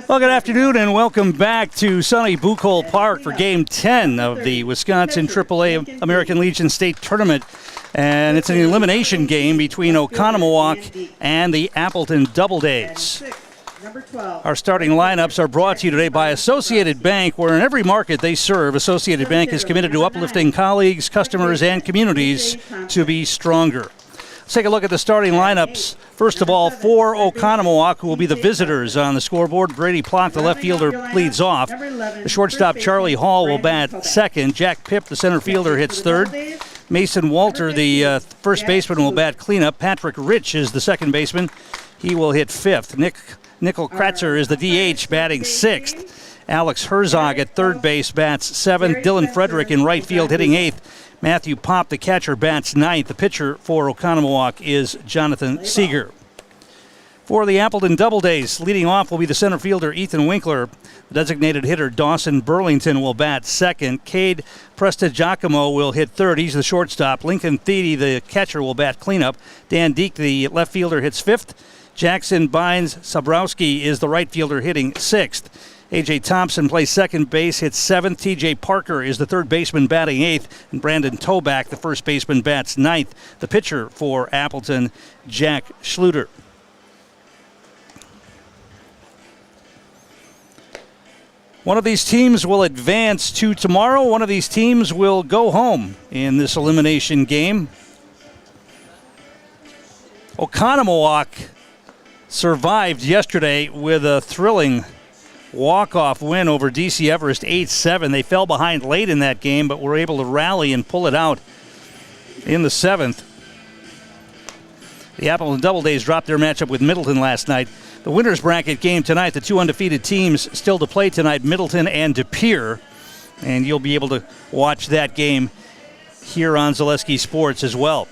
Well, good afternoon and welcome back to sunny Bucol Park for Game 10 of the Wisconsin AAA American Legion State Tournament. And it's an elimination game between Oconomowoc and the Appleton Doubledays. Our starting lineups are brought to you today by Associated Bank, where in every market they serve, Associated Bank is committed to uplifting colleagues, customers, and communities to be stronger. Let's take a look at the starting lineups. First of all, for Oconomowoc, who will be the visitors on the scoreboard. Brady Plock, the left fielder, leads off. The shortstop, Charlie Hall, will bat second. Jack Pipp, the center fielder, hits third. Mason Walter, the first baseman, will bat cleanup. Patrick Rich is the second baseman. He will hit fifth. Nickel Kratzer is the DH, batting sixth. Alex Herzog at third base bats seventh. Dylan Frederick in right field hitting eighth. Matthew Popp, the catcher, bats ninth. The pitcher for Oconomowoc is Jonathan Seeger. For the Appleton Doubledays, leading off will be the center fielder, Ethan Winkler. The designated hitter, Dawson Burlington, will bat second. Cade Prestigiacomo will hit third. He's the shortstop. Lincoln Thiede, the catcher, will bat cleanup. Dan Deek, the left fielder, hits fifth. Jackson Bynes Sabrowski is the right fielder, hitting sixth. A.J. Thompson plays second base, hits seventh. T.J. Parker is the third baseman, batting eighth. And Brandon Toback, the first baseman, bats ninth. The pitcher for Appleton, Jack Schluter. One of these teams will advance to tomorrow. One of these teams will go home in this elimination game. Oconomowoc survived yesterday with a thrilling walk-off win over DC Everest 8-7. They fell behind late in that game, but were able to rally and pull it out in the seventh. The Appleton Doubledays dropped their matchup with Middleton last night. The winner's bracket game tonight, the two undefeated teams still to play tonight, Middleton and De Pere. And you'll be able to watch that game here on Zaleski Sports as well.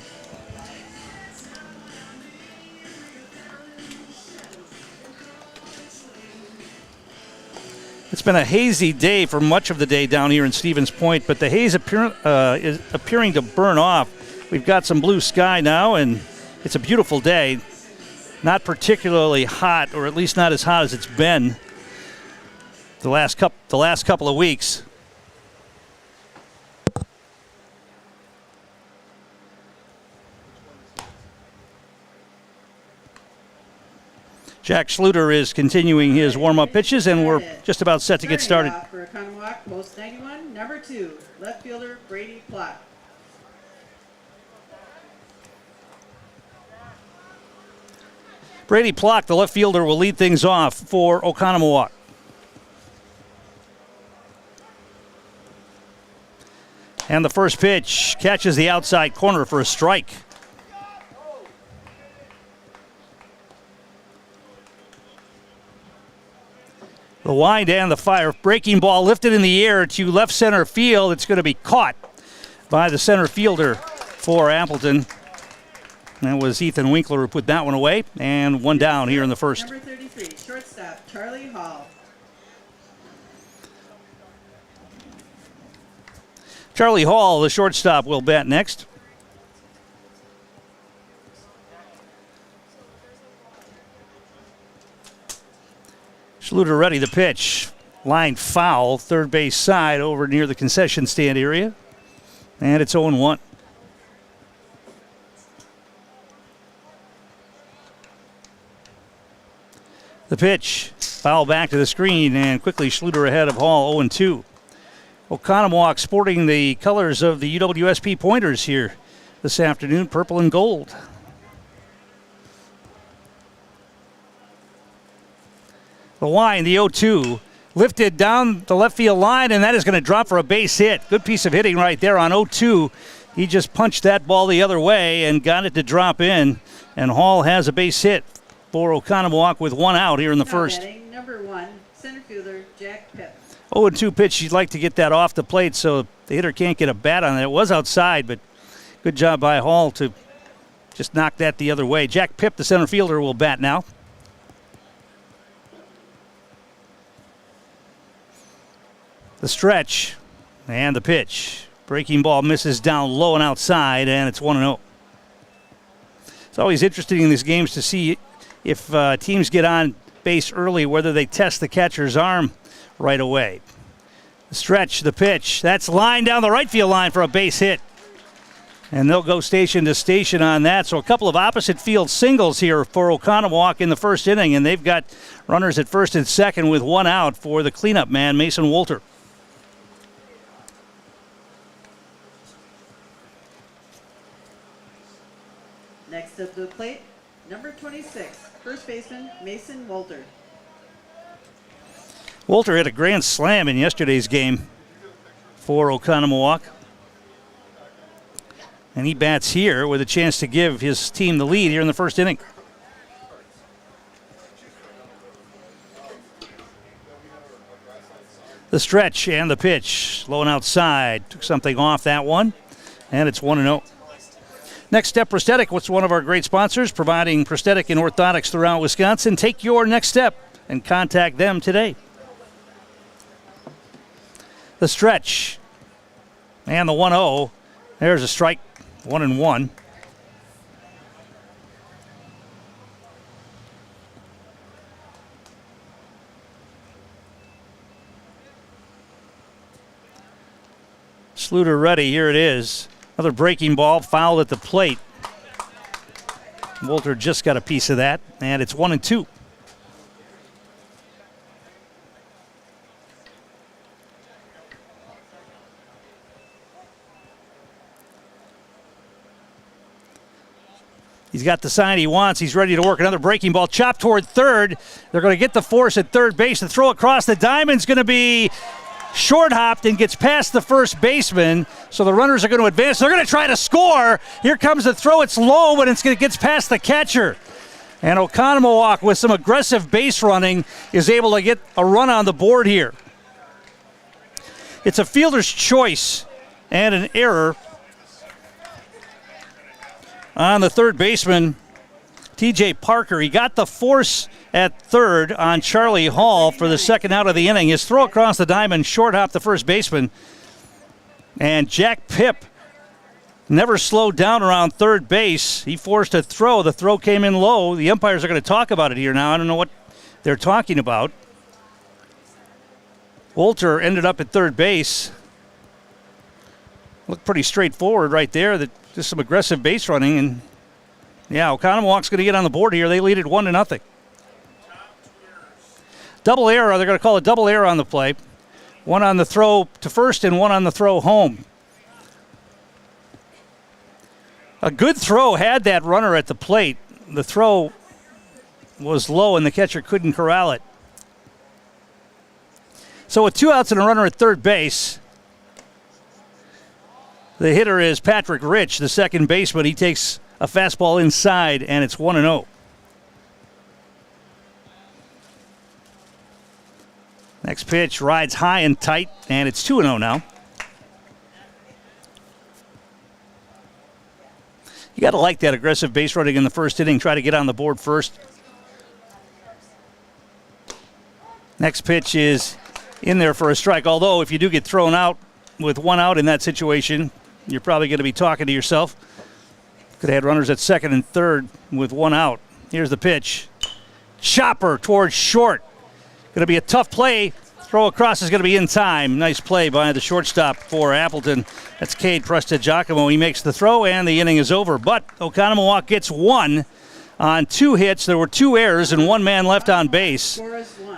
It's been a hazy day for much of the day down here in Stevens Point, but the haze is appearing to burn off. We've got some blue sky now, and it's a beautiful day. Not particularly hot, or at least not as hot as it's been the last couple of weeks. Jack Schluter is continuing his warm-up pitches, and we're just about set to get started. For Oconomowoc, post 91, number 2, left fielder Brady Plock. Brady Plock, the left fielder, will lead things off for Oconomowoc. And the first pitch catches the outside corner for a strike. The wind and the fire. Breaking ball lifted in the air to left center field. It's going to be caught by the center fielder for Appleton. That was Ethan Winkler who put that one away. And one down here in the first. Number 33, shortstop Charlie Hall. Charlie Hall, the shortstop, will bat next. Schluter ready to pitch. Line foul, third base side over near the concession stand area. And it's 0-1. The pitch, foul back to the screen, and quickly Schluter ahead of Hall, 0-2. Oconomowoc sporting the colors of the UWSP Pointers here this afternoon, purple and gold. The line, the 0-2, lifted down the left field line, and that is going to drop for a base hit. Good piece of hitting right there on 0-2. He just punched that ball the other way and got it to drop in, and Hall has a base hit for Oconomowoc with one out here in the first. Batting, number 1, center fielder Jack Pipp. 0-2 pitch. You'd like to get that off the plate so the hitter can't get a bat on it. It was outside, but good job by Hall to just knock that the other way. Jack Pipp, the center fielder, will bat now. The stretch and the pitch. Breaking ball misses down low and outside, and it's 1-0. It's always interesting in these games to see if teams get on base early, whether they test the catcher's arm right away. The stretch, the pitch. That's line down the right field line for a base hit. And they'll go station to station on that. So a couple of opposite field singles here for Oconomowoc in the first inning, and they've got runners at first and second with one out for the cleanup man, Mason Wolter. Next up to the plate, number 26, first baseman Mason Wolter. Wolter hit a grand slam in yesterday's game for Oconomowoc. And he bats here with a chance to give his team the lead here in the first inning. The stretch and the pitch. Low and outside. Took something off that one. And it's 1-0. Next Step Prosthetic, what's one of our great sponsors, providing prosthetic and orthotics throughout Wisconsin. Take your next step and contact them today. The stretch. And the 1-0. There's a strike. 1-1. Sluter ready. Here it is. Another breaking ball fouled at the plate. Wolter just got a piece of that, and it's 1-2. He's got the sign he wants. He's ready to work another breaking ball. Chopped toward third. They're going to get the force at third base. The throw across the diamond's going to be short hopped and gets past the first baseman. So the runners are going to advance. They're going to try to score. Here comes the throw. It's low, but it gets past the catcher. And Oconomowoc, with some aggressive base running, is able to get a run on the board here. It's a fielder's choice and an error on the third baseman, TJ Parker. He got the force at third on Charlie Hall for the second out of the inning. His throw across the diamond short hopped the first baseman. And Jack Pipp never slowed down around third base. He forced a throw. The throw came in low. The umpires are going to talk about it here now. I don't know what they're talking about. Wolter ended up at third base. Looked pretty straightforward right there. Just some aggressive base running, and yeah, Oconomowoc's going to get on the board here. They lead it 1-0. Double error. They're going to call a double error on the play. One on the throw to first and one on the throw home. A good throw had that runner at the plate. The throw was low and the catcher couldn't corral it. So with 2 outs and a runner at third base, the hitter is Patrick Rich, the second baseman. He takes a fastball inside, and it's 1-0. Next pitch rides high and tight, and it's 2-0 now. You got to like that aggressive base running in the first inning. Try to get on the board first. Next pitch is in there for a strike, although if you do get thrown out with 1 out in that situation, you're probably going to be talking to yourself. Could have had runners at second and third with 1 out. Here's the pitch. Chopper towards short. Going to be a tough play. Throw across is going to be in time. Nice play by the shortstop for Appleton. That's Cade Prestigiacomo. He makes the throw, and the inning is over. But Oconomowoc gets 1 on 2 hits. There were 2 errors and 1 man left on base.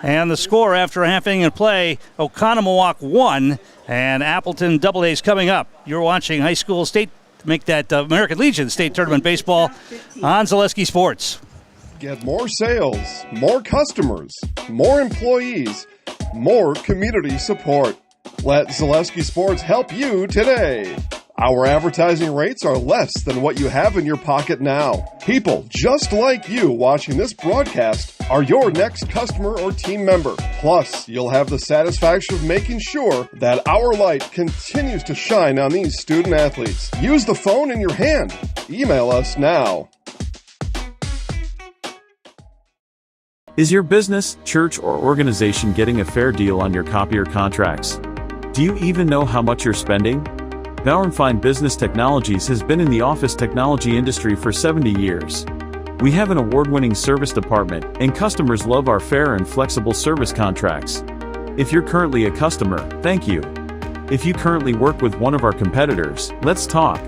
And the score after a half inning of play, Oconomowoc 1 and Appleton AAA is coming up. You're watching high school state, make that American Legion State Tournament baseball on Zaleski Sports. Get more sales, more customers, more employees, more community support. Let Zaleski Sports help you today. Our advertising rates are less than what you have in your pocket now. People just like you watching this broadcast are your next customer or team member. Plus, you'll have the satisfaction of making sure that our light continues to shine on these student athletes. Use the phone in your hand. Email us now. Is your business, church, or organization getting a fair deal on your copier contracts? Do you even know how much you're spending? Bauer & Fine Business Technologies has been in the office technology industry for 70 years. We have an award-winning service department, and customers love our fair and flexible service contracts. If you're currently a customer, thank you. If you currently work with one of our competitors, let's talk.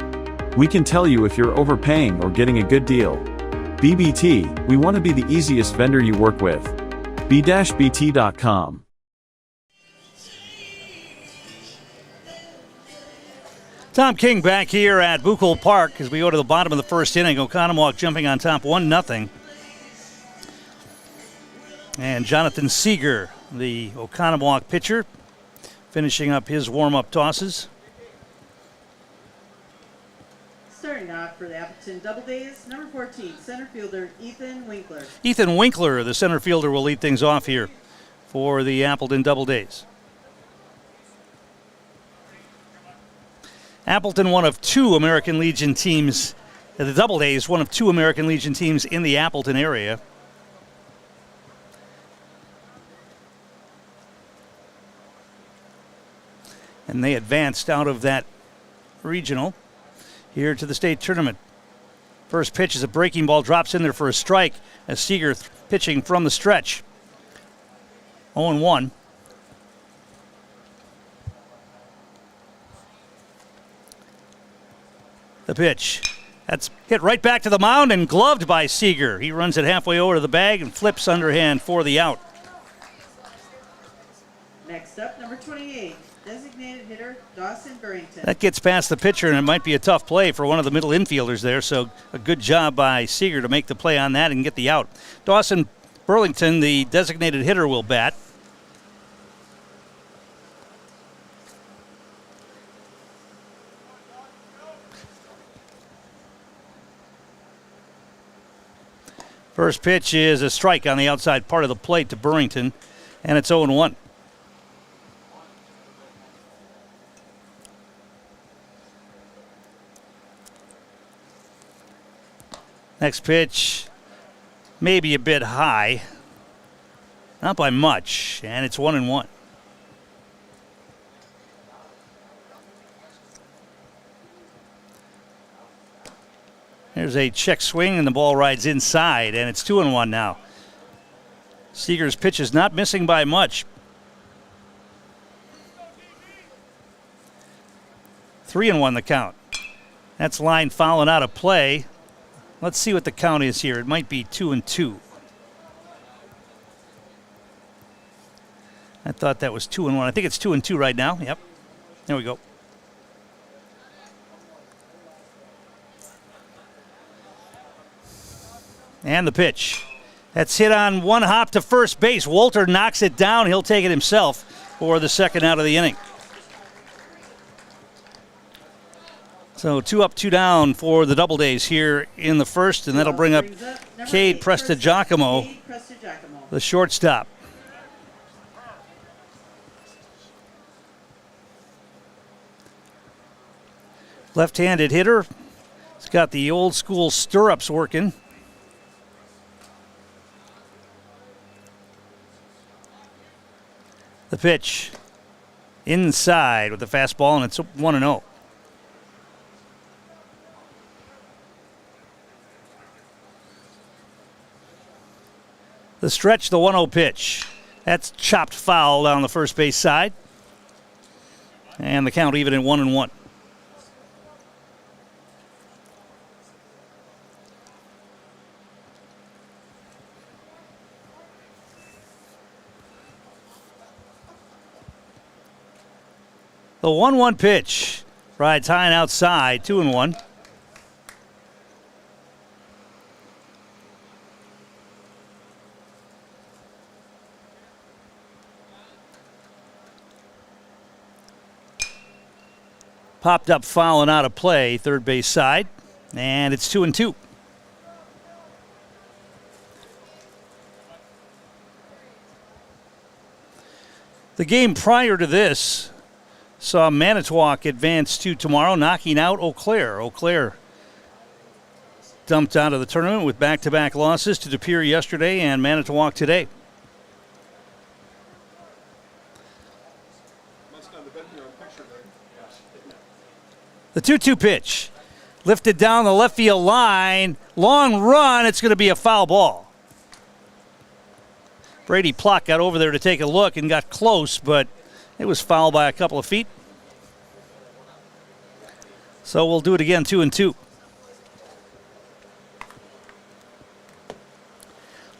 We can tell you if you're overpaying or getting a good deal. BBT, we want to be the easiest vendor you work with. b-bt.com. Tom King back here at Buchholz Park as we go to the bottom of the first inning. Oconomowoc jumping on top 1-0. And Jonathan Seeger, the Oconomowoc pitcher, finishing up his warm-up tosses. Starting off for the Appleton Double Days, number 14, center fielder Ethan Winkler. Ethan Winkler, the center fielder, will lead things off here for the Appleton Double Days. Appleton, one of two American Legion teams, the Double Days, one of two American Legion teams in the Appleton area. And they advanced out of that regional here to the state tournament. First pitch is a breaking ball, drops in there for a strike as Seeger pitching from the stretch. 0-1. The pitch. That's hit right back to the mound and gloved by Seeger. He runs it halfway over to the bag and flips underhand for the out. Next up, number 28, designated hitter Dawson Burrington. That gets past the pitcher, and it might be a tough play for one of the middle infielders there, so a good job by Seeger to make the play on that and get the out. Dawson Burlington, the designated hitter, will bat. First pitch is a strike on the outside part of the plate to Burrington, and it's 0-1. Next pitch, maybe a bit high, not by much, and it's 1-1. There's a check swing, and the ball rides inside, and it's 2-1 now. Seeger's pitch is not missing by much. 3-1 the count. That's line fouling out of play. Let's see what the count is here. It might be 2-2. I thought that was 2-1. I think it's 2-2 right now. Yep. There we go. And the pitch. That's hit on one hop to first base. Walter knocks it down. He'll take it himself for the second out of the inning. So 2 up, 2 down for the Double Days here in the first, and that'll bring up Cade Prestigiacomo, the shortstop. Left-handed hitter. He's got the old school stirrups working. The pitch inside with the fastball, and it's 1-0. The stretch, the 1-0 pitch. That's chopped foul down the first base side. And the count even at 1-1. The 1-1 pitch. Rides high and outside, 2-1. Popped up foul and out of play, third base side. And it's 2-2. The game prior to this saw Manitowoc advance to tomorrow, knocking out Eau Claire. Eau Claire dumped out of the tournament with back-to-back losses to De Pere yesterday and Manitowoc today. The 2-2 pitch. Lifted down the left field line. Long run. It's going to be a foul ball. Brady Pluck got over there to take a look and got close, but it was fouled by a couple of feet. So we'll do it again, 2-2.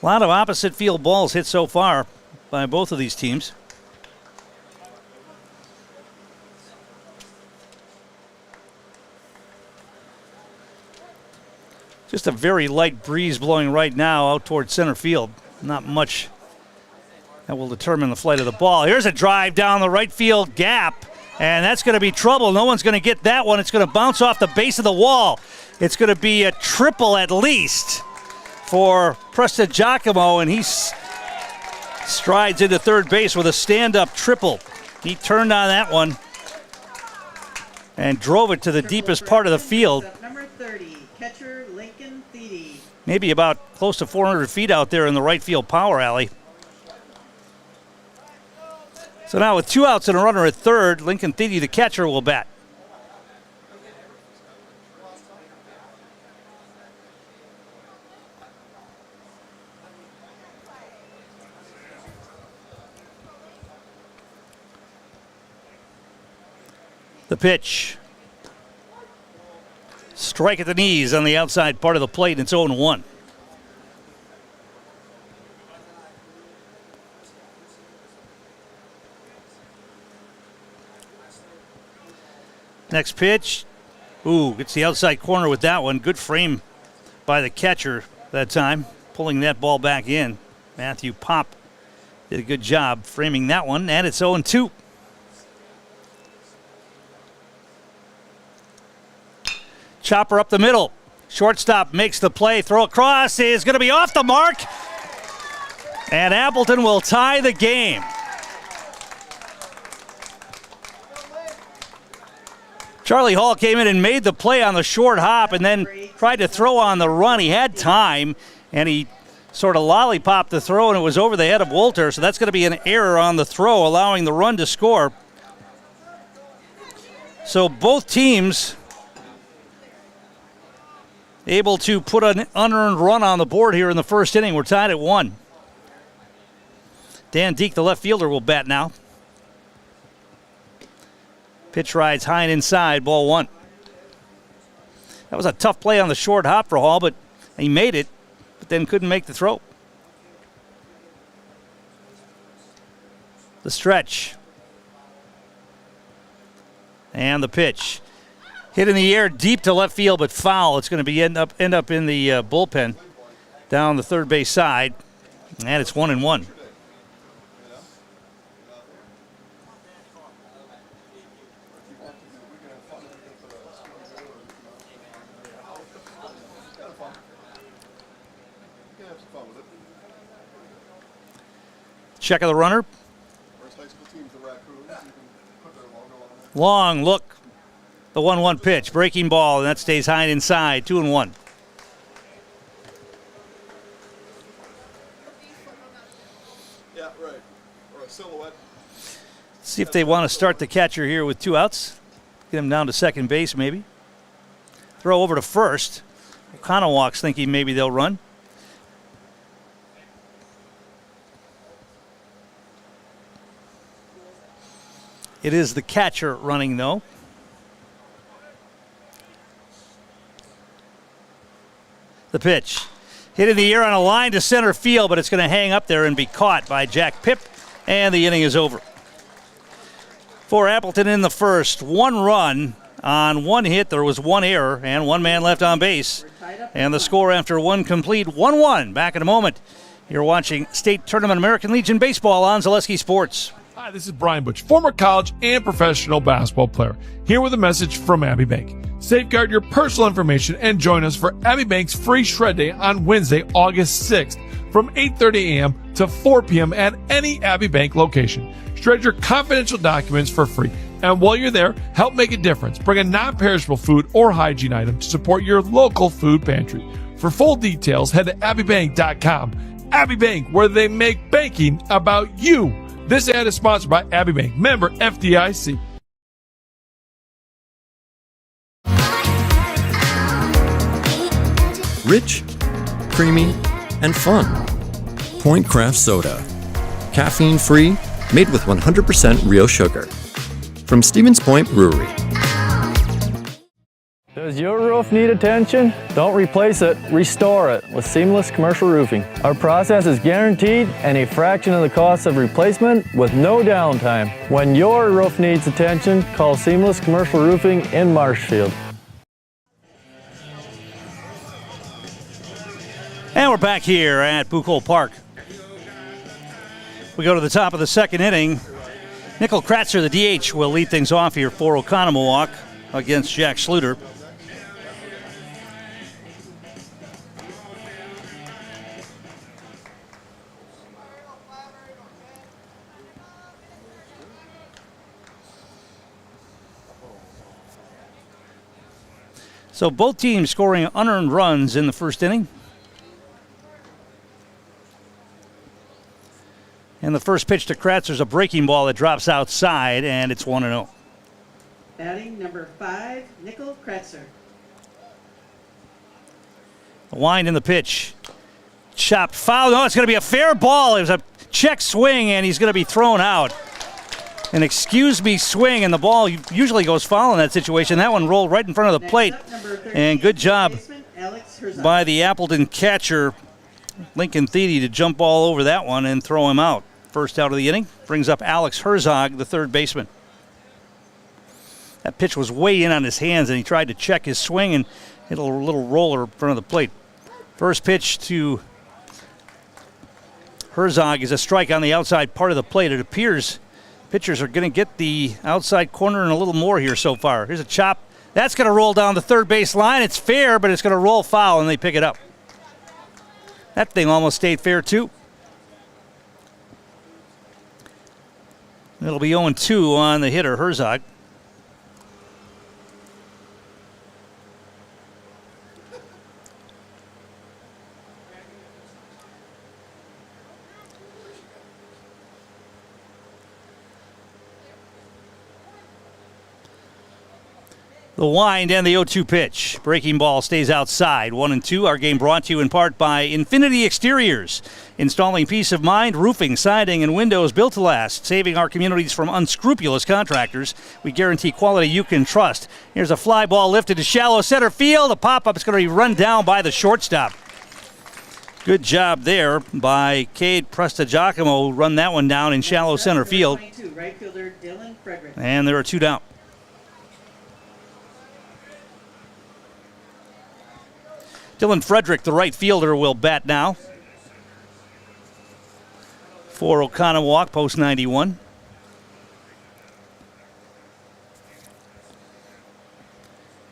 A lot of opposite field balls hit so far by both of these teams. Just a very light breeze blowing right now out towards center field. Not much that will determine the flight of the ball. Here's a drive down the right field gap, and that's going to be trouble. No one's going to get that one. It's going to bounce off the base of the wall. It's going to be a triple at least for Preston Giacomo, and he strides into third base with a stand-up triple. He turned on that one and drove it to the deepest part of the field. Number 30, catcher Lincoln Thiede. Maybe about close to 400 feet out there in the right field power alley. So now with 2 outs and a runner at third, Lincoln Thiede, the catcher, will bat. The pitch. Strike at the knees on the outside part of the plate, and it's 0-1. Next pitch. Ooh, gets the outside corner with that one. Good frame by the catcher that time, pulling that ball back in. Matthew Popp did a good job framing that one, and it's 0-2. Chopper up the middle. Shortstop makes the play. Throw across is going to be off the mark. And Appleton will tie the game. Charlie Hall came in and made the play on the short hop and then tried to throw on the run. He had time, and he sort of lollipopped the throw, and it was over the head of Wolter. So that's going to be an error on the throw, allowing the run to score. So both teams able to put an unearned run on the board here in the first inning. We're tied at 1. Dan Deek, the left fielder, will bat now. Pitch rides high and inside, ball 1. That was a tough play on the short hop for Hall, but he made it, but then couldn't make the throw. The stretch. And the pitch. Hit in the air deep to left field, but foul. It's going to be end up in the bullpen down the third base side, and it's 1-1. Check of the runner. Long look. The 1-1 pitch, breaking ball, and that stays high and inside, 2-1. Yeah, right. Or a silhouette. See if they want to start the catcher here with 2 outs. Get him down to second base, maybe. Throw over to first. Oconowoc's thinking maybe they'll run. It is the catcher running, though. The pitch. Hit in the air on a line to center field, but it's going to hang up there and be caught by Jack Pipp, and the inning is over. For Appleton in the first, 1 run on 1 hit. There was 1 error and 1 man left on base. And the score after 1 complete, 1-1. Back in a moment. You're watching State Tournament American Legion Baseball on Zaleski Sports. Hi, this is Brian Butch, former college and professional basketball player, here with a message from Abbey Bank. Safeguard your personal information and join us for Abbey Bank's free shred day on Wednesday, August 6th from 8:30 a.m. to 4 p.m. at any Abbey Bank location. Shred your confidential documents for free. And while you're there, help make a difference. Bring a non-perishable food or hygiene item to support your local food pantry. For full details, head to abbeybank.com. Abbey Bank, where they make banking about you. This ad is sponsored by Abbey Bank, member FDIC. Rich, creamy, and fun. Point Craft Soda. Caffeine-free, made with 100% real sugar. From Stevens Point Brewery. Does your roof need attention? Don't replace it, restore it with Seamless Commercial Roofing. Our process is guaranteed and a fraction of the cost of replacement with no downtime. When your roof needs attention, call Seamless Commercial Roofing in Marshfield. And we're back here at Buchholz Park. We go to the top of the second inning. Nickel Kratzer, the DH, will lead things off here for Oconomowoc against Jack Schluter. So both teams scoring unearned runs in the first inning. And the first pitch to Kratzer is a breaking ball that drops outside, and it's 1-0. Batting number 5, Nickel Kratzer. The wind in the pitch. Chopped foul. No, it's going to be a fair ball. It was a check swing, and he's going to be thrown out. An excuse me swing, and the ball usually goes foul in that situation. That one rolled right in front of the plate. And good job by the Appleton catcher, Lincoln Thiede, to jump all over that one and throw him out. First out of the inning brings up Alex Herzog, the third baseman. That pitch was way in on his hands, and he tried to check his swing and hit a little roller in front of the plate. First pitch to Herzog is a strike on the outside part of the plate. It appears pitchers are going to get the outside corner and a little more here so far. Here's a chop. That's going to roll down the third base line. It's fair, but it's going to roll foul, and they pick it up. That thing almost stayed fair, too. It'll be 0-2 on the hitter, Herzog. The wind and the 0-2 pitch. Breaking ball stays outside. 1-2. Our game brought to you in part by Infinity Exteriors. Installing peace of mind, roofing, siding, and windows built to last. Saving our communities from unscrupulous contractors. We guarantee quality you can trust. Here's a fly ball lifted to shallow center field. The pop-up is going to be run down by the shortstop. Good job there by Cade Prestigiacomo, who run that one down in shallow center field. Right fielder Dylan Frederick. And there are two down. Dylan Frederick, the right fielder, will bat now for Oconomowoc, post 91.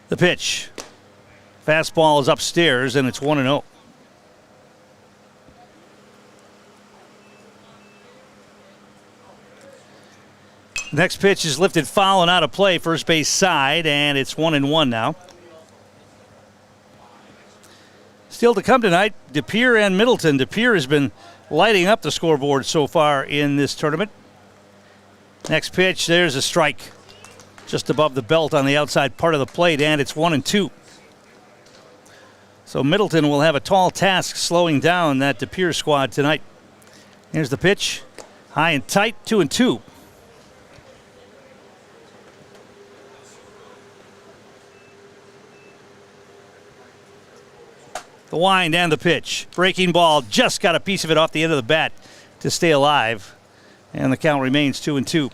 The pitch. Fastball is upstairs, and it's 1-0. Next pitch is lifted foul and out of play, first base side, and it's 1-1 now. Still to come tonight, DePere and Middleton. DePere has been lighting up the scoreboard so far in this tournament. Next pitch, there's a strike just above the belt on the outside part of the plate, and it's 1-2. So Middleton will have a tall task slowing down that DePere squad tonight. Here's the pitch, high and tight, 2-2. The wind and the pitch. Breaking ball, just got a piece of it off the end of the bat to stay alive. And the count remains 2-2.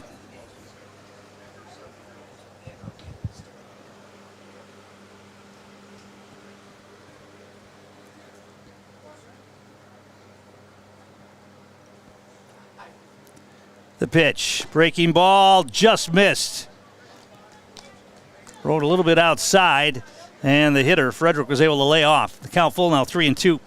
The pitch. Breaking ball, just missed. Rolled a little bit outside. And the hitter, Frederick, was able to lay off. The count full now, 3-2.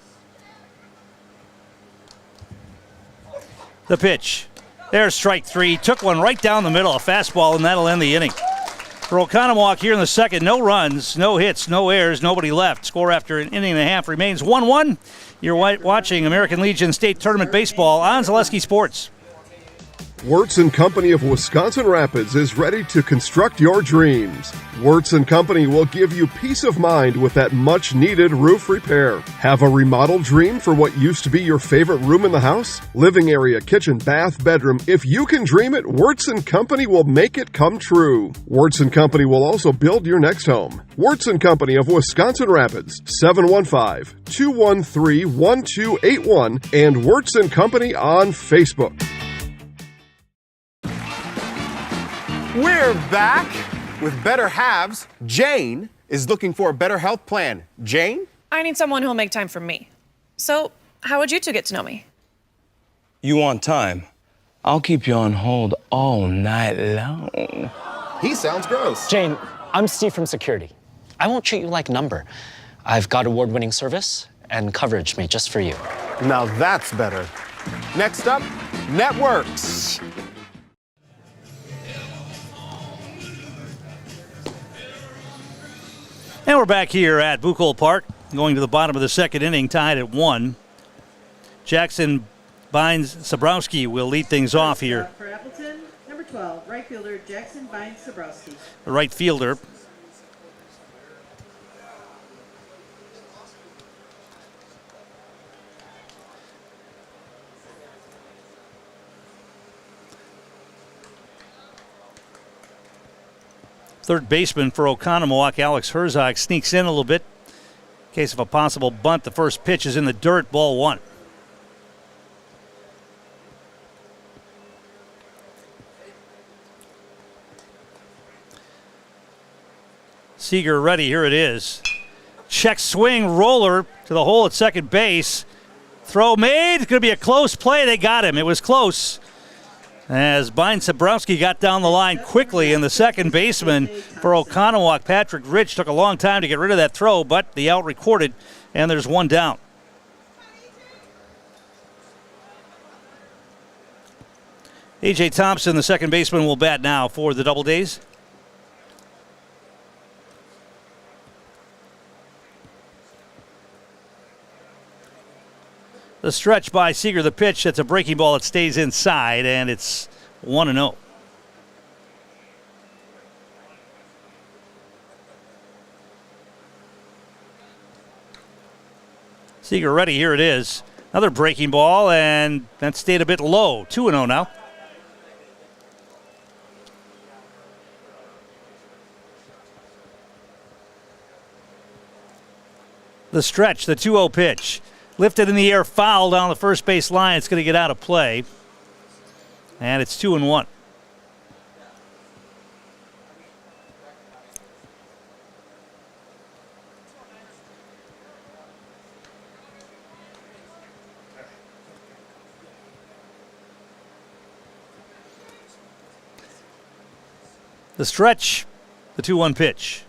The pitch. There's strike three. Took one right down the middle, a fastball, and that'll end the inning. For Oconomowoc here in the second, no runs, no hits, no errors, nobody left. Score after an inning and a half remains 1-1. You're watching American Legion State Tournament Baseball on Zaleski Sports. Wirtz & Company of Wisconsin Rapids is ready to construct your dreams. Wirtz & Company will give you peace of mind with that much-needed roof repair. Have a remodel dream for what used to be your favorite room in the house? Living area, kitchen, bath, bedroom. If you can dream it, Wirtz & Company will make it come true. Wirtz & Company will also build your next home. Wirtz & Company of Wisconsin Rapids, 715-213-1281, and Wirtz & Company on Facebook. We're back with Better Halves. Jane is looking for a better health plan. Jane? I need someone who'll make time for me. So, how would you two get to know me? You want time? I'll keep you on hold all night long. He sounds gross. Jane, I'm Steve from security. I won't treat you like a number. I've got award-winning service and coverage made just for you. Now that's better. Next up, networks. And we're back here at Buchholz Park, going to the bottom of the second inning, tied at 1. Jackson Bynes-Sabrowski will lead things off here. For Appleton, number 12, right fielder Jackson Bynes-Sabrowski. The right fielder. Third baseman for Oconomowoc, Alex Herzog, sneaks in a little bit. In case of a possible bunt, the first pitch is in the dirt, ball 1. Seager ready, here it is. Check swing, roller to the hole at second base. Throw made, it's going to be a close play, they got him, it was close. As Bynes-Sabrowski got down the line quickly, and the second baseman for Oconomowoc, Patrick Rich, took a long time to get rid of that throw, but the out recorded, and there's one down. A.J. Thompson, the second baseman, will bat now for the Double Days. The stretch by Seager, the pitch, that's a breaking ball. It stays inside, and it's 1-0. Seager ready, here it is. Another breaking ball, and that stayed a bit low. 2-0 now. The stretch, the 2-0 pitch. Lifted in the air, foul down the first base line. It's going to get out of play. And it's 2-1. The stretch, the 2-1 pitch.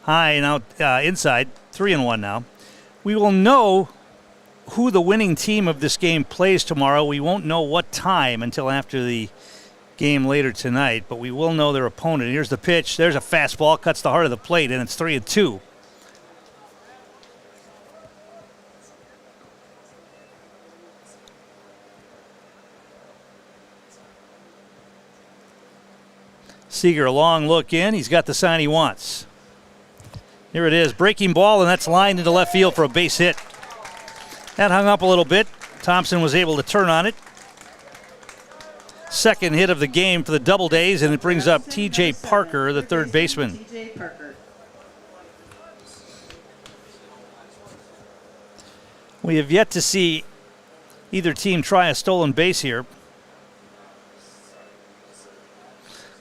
High and out inside, 3-1 now. We will know who the winning team of this game plays tomorrow. We won't know what time until after the game later tonight, but we will know their opponent. Here's the pitch. There's a fastball, cuts the heart of the plate, and it's 3-2. Seager, a long look in. He's got the sign he wants. Here it is, breaking ball, and that's lined into left field for a base hit. That hung up a little bit. Thompson was able to turn on it. Second hit of the game for the Double Days, and it brings up T.J. Parker, the third baseman. T.J. Parker. We have yet to see either team try a stolen base here.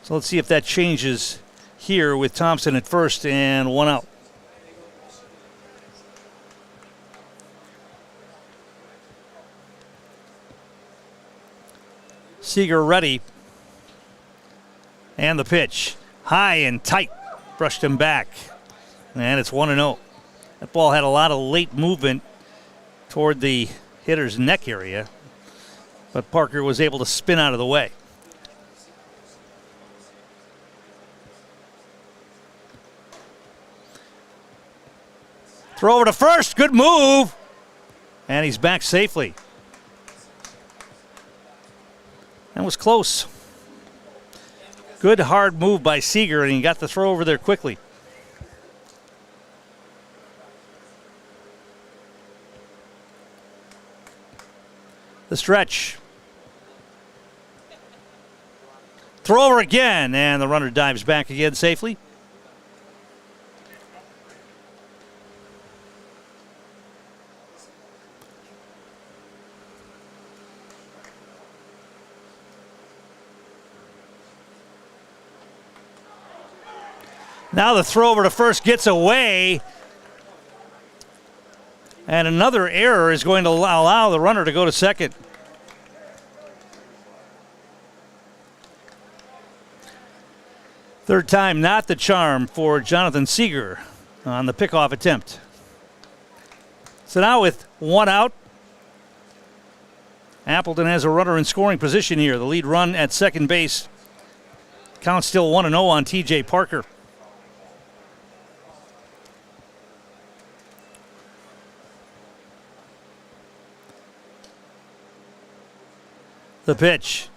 So let's see if that changes here with Thompson at first and one out. Seager ready. And the pitch. High and tight. Brushed him back. And it's 1-0. That ball had a lot of late movement toward the hitter's neck area. But Parker was able to spin out of the way. Throw over to first. Good move. And he's back safely. That was close. Good hard move by Seager, and he got the throw over there quickly. The stretch. Throw over again, and the runner dives back again safely. Now the throw over to first gets away. And another error is going to allow the runner to go to second. Third time, not the charm for Jonathan Seager on the pickoff attempt. So now with one out, Appleton has a runner in scoring position here. The lead run at second base. Count still 1-0 on TJ Parker. The pitch.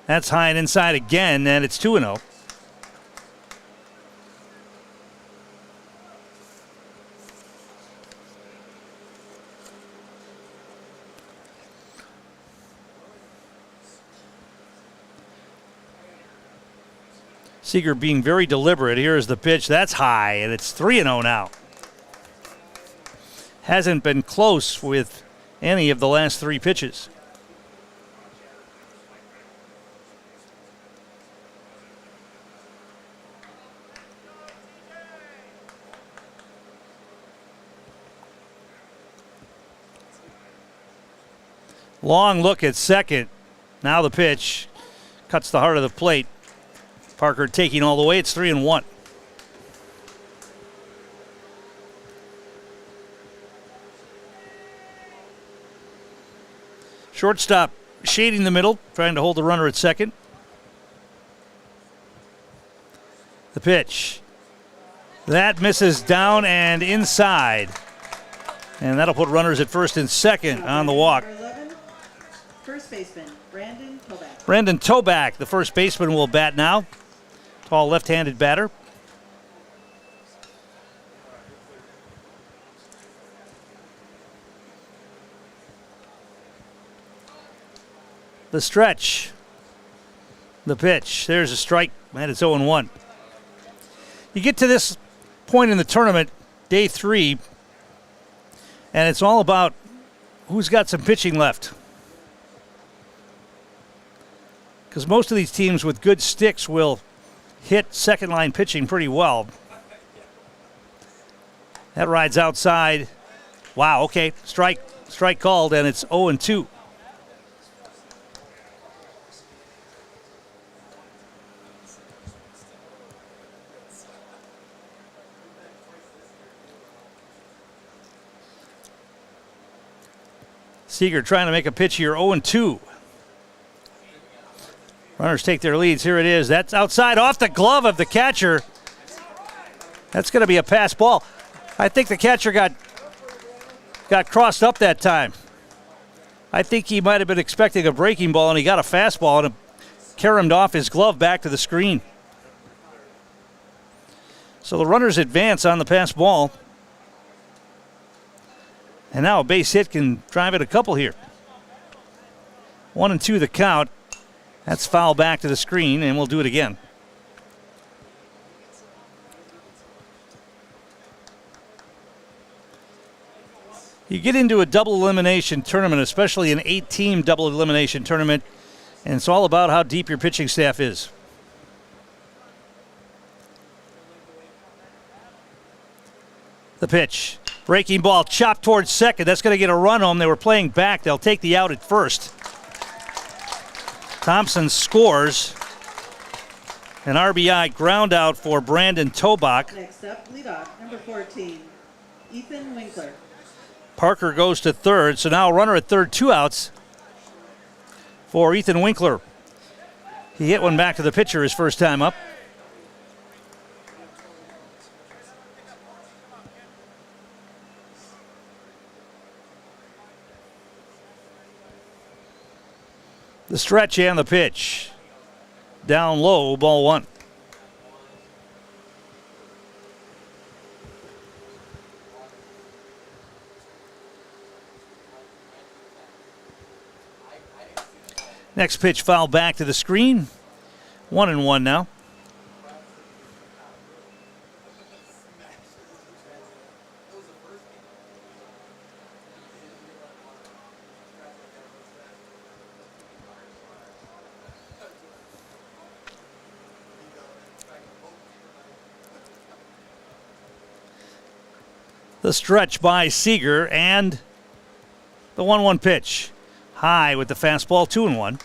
That's high and inside again, and it's 2-0. Seager being very deliberate. Here's the pitch. That's high, and it's 3-0 now. Hasn't been close with any of the last three pitches. Long look at second. Now the pitch cuts the heart of the plate. Parker taking all the way. It's 3-1. Shortstop shading the middle, trying to hold the runner at second. The pitch. That misses down and inside. And that'll put runners at first and second on the walk. First baseman, Brandon Toback. Brandon Toback, the first baseman, will bat now. Tall left-handed batter. The stretch. The pitch. There's a strike, and it's 0-1. You get to this point in the tournament, day 3, and it's all about who's got some pitching left. Because most of these teams with good sticks will hit second-line pitching pretty well. That rides outside. Wow, okay. Strike called, and it's 0-2. Seager trying to make a pitch here, 0-2. Runners take their leads. Here it is. That's outside off the glove of the catcher. That's going to be a pass ball. I think the catcher got crossed up that time. I think he might have been expecting a breaking ball, and he got a fastball, and it caromed off his glove back to the screen. So the runners advance on the pass ball. And now a base hit can drive it a couple here. 1-2 the count. That's foul back to the screen, and we'll do it again. You get into a double elimination tournament, especially an 8-team double elimination tournament, and it's all about how deep your pitching staff is. The pitch. Breaking ball chopped towards second. That's going to get a run home. They were playing back. They'll take the out at first. Thompson scores. An RBI ground out for Brandon Toback. Next up, leadoff, number 14, Ethan Winkler. Parker goes to third, so now a runner at third, 2 outs for Ethan Winkler. He hit one back to the pitcher his first time up. The stretch and the pitch. down low, ball one. Next pitch foul back to the screen. 1-1 now. The stretch by Seager and the 1-1 pitch. High with the fastball, 2-1.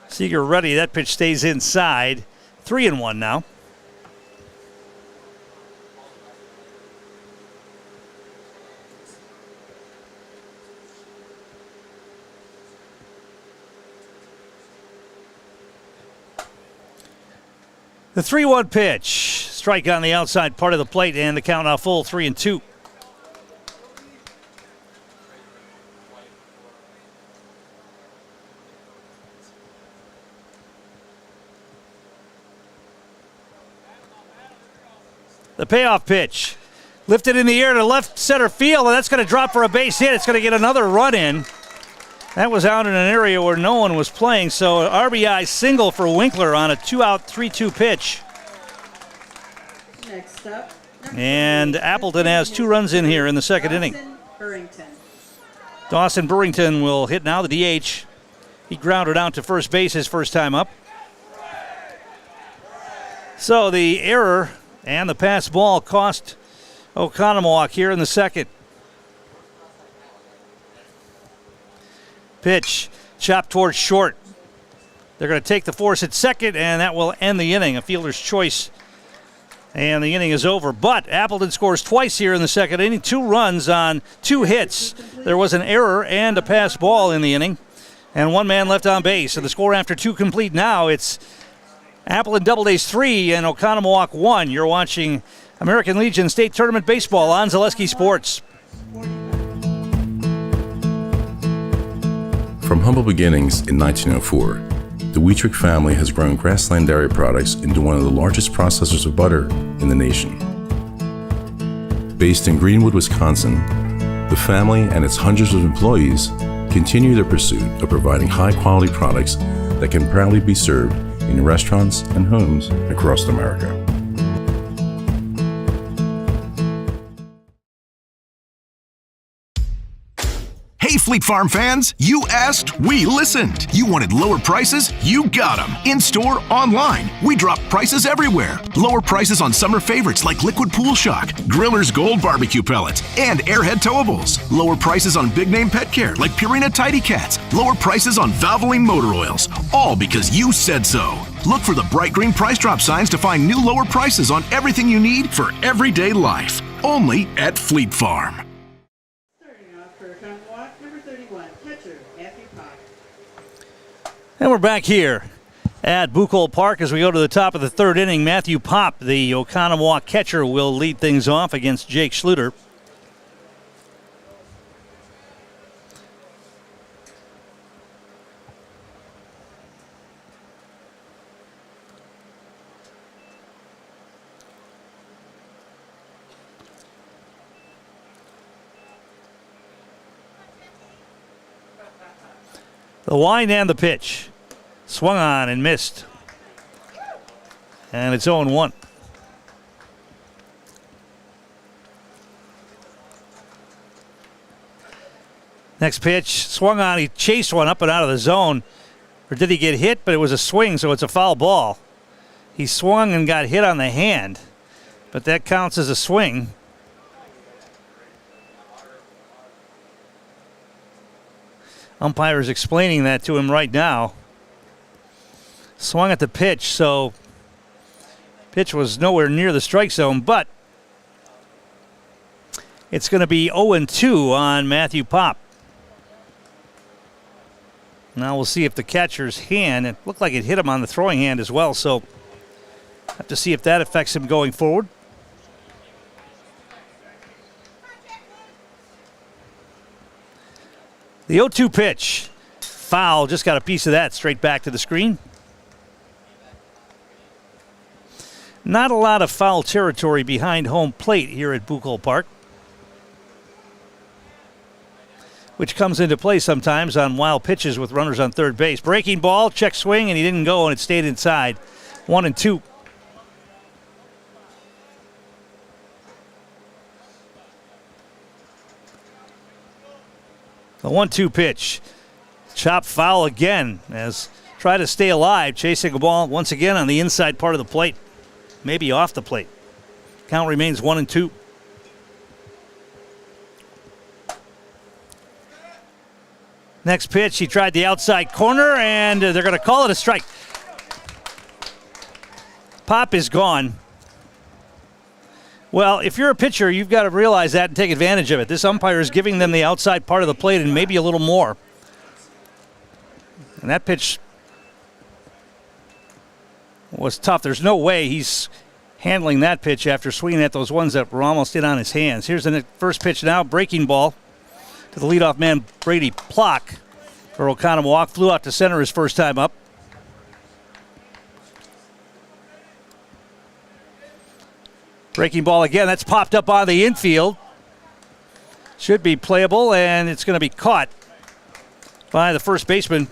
Seager ready. That pitch stays inside. 3-1 now. The 3-1 pitch. Strike on the outside part of the plate, and the count now full, 3-2. The payoff pitch. Lifted in the air to left center field, and that's going to drop for a base hit. It's going to get another run in. That was out in an area where no one was playing, so an RBI single for Winkler on a 2-out, 3-2 pitch. Next up, and Appleton has 2 runs in here in the second inning. Dawson Burrington will hit now, the DH. He grounded out to first base his first time up. So the error and the pass ball cost Oconomowoc here in the second. Pitch chopped towards short. They're going to take the force at second, and that will end the inning. A fielder's choice, and the inning is over. But Appleton scores twice here in the second inning. 2 runs on 2 hits. There was an error and a pass ball in the inning, and 1 man left on base. So the score after 2 complete now, it's Appleton Doubledays 3 and Oconomowoc 1. You're watching American Legion State Tournament Baseball on Zaleski Sports. From humble beginnings in 1904, the Wheatrick family has grown Grassland Dairy Products into one of the largest processors of butter in the nation. Based in Greenwood, Wisconsin, the family and its hundreds of employees continue their pursuit of providing high-quality products that can proudly be served in restaurants and homes across America. Hey, Fleet Farm fans, you asked, we listened. You wanted lower prices? You got them. In-store, online. We drop prices everywhere. Lower prices on summer favorites like Liquid Pool Shock, Griller's Gold Barbecue Pellets, and Airhead Towables. Lower prices on big name pet care like Purina Tidy Cats. Lower prices on Valvoline motor oils. All because you said so. Look for the bright green price drop signs to find new lower prices on everything you need for everyday life. Only at Fleet Farm. And we're back here at Buchholz Park as we go to the top of the third inning. Matthew Popp, the Oconomowoc catcher, will lead things off against Jake Schluter. The wind and the pitch. Swung on and missed. And it's 0-1. Next pitch, swung on. He chased one up and out of the zone. Or did he get hit? But it was a swing, so it's a foul ball. He swung and got hit on the hand. But that counts as a swing. Umpire is explaining that to him right now. Swung at the pitch, so pitch was nowhere near the strike zone, but it's going to be 0-2 on Matthew Popp. Now we'll see if the catcher's hand, it looked like it hit him on the throwing hand as well, so Have to see if that affects him going forward. The 0-2 pitch. Foul, just got a piece of that straight back to the screen. Not a lot of foul territory behind home plate here at Buchholz Park, which comes into play sometimes on wild pitches with runners on third base. Breaking ball, check swing, and he didn't go, and it stayed inside. 1-2. The 1-2 pitch. Chop foul again as try to stay alive, chasing a ball once again on the inside part of the plate. Maybe off the plate. Count remains 1-2. Next pitch, he tried the outside corner, and they're going to call it a strike. Pop is gone. Well, if you're a pitcher, you've got to realize that and take advantage of it. This umpire is giving them the outside part of the plate and maybe a little more. And that pitch was tough. There's no way he's handling that pitch after swinging at those ones that were almost in on his hands. Here's the first pitch now, breaking ball to the leadoff man, Brady Plock for Oconomowoc. Flew out to center his first time up. Breaking ball again. That's popped up on the infield. Should be playable, and it's going to be caught by the first baseman.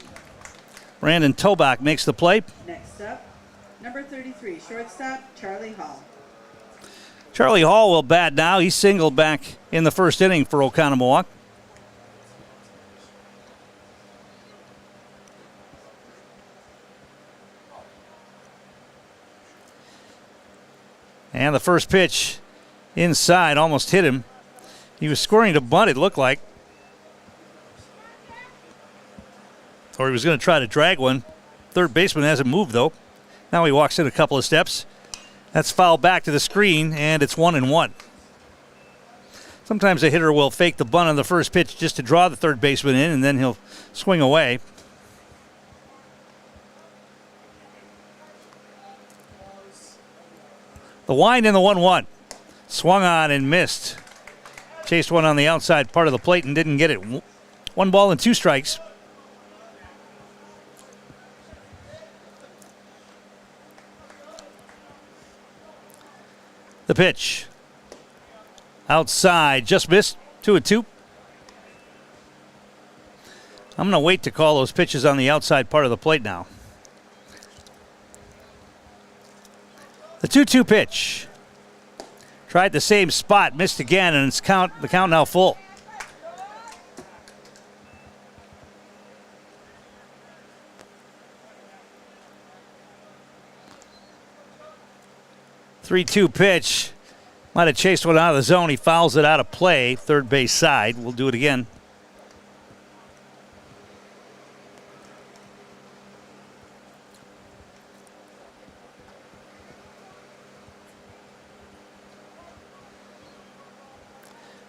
Brandon Tobach makes the play. Next up, number 33, shortstop, Charlie Hall. Charlie Hall will bat now. He singled back in the first inning for Oconomowoc. And the first pitch inside almost hit him. He was scoring to bunt, it looked like. Or he was going to try to drag one. Third baseman hasn't moved, though. Now he walks in a couple of steps. That's fouled back to the screen, and it's 1-1. Sometimes a hitter will fake the bunt on the first pitch just to draw the third baseman in, and then he'll swing away. The wind in the 1-1. Swung on and missed. Chased one on the outside part of the plate and didn't get it. 1 ball and 2 strikes. The pitch. Outside, just missed. 2-2. I'm going to wait to call those pitches on the outside part of the plate now. The 2-2 pitch. Tried the same spot, missed again, and the count now full. The 3-2 pitch. Might have chased one out of the zone. He fouls it out of play. Third base side. We'll do it again.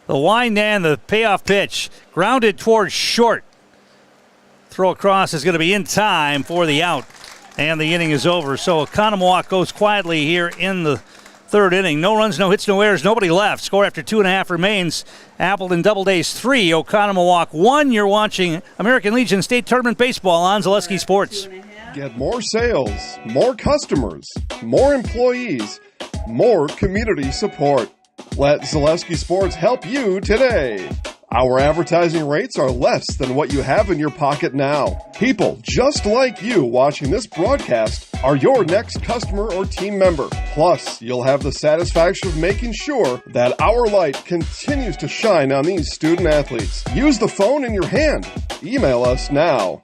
The wind and the payoff pitch. Grounded towards short. Throw across is going to be in time for the out. And the inning is over. So Oconomowoc goes quietly here in the third inning. No runs, no hits, no errors, nobody left. Score after 2.5 remains. Appleton Doubledays 3, Oconomowoc 1. You're watching American Legion State Tournament Baseball on Zaleski Sports. Get more sales, more customers, more employees, more community support. Let Zaleski Sports help you today. Our advertising rates are less than what you have in your pocket now. People just like you watching this broadcast are your next customer or team member. Plus, you'll have the satisfaction of making sure that our light continues to shine on these student athletes. Use the phone in your hand. Email us now.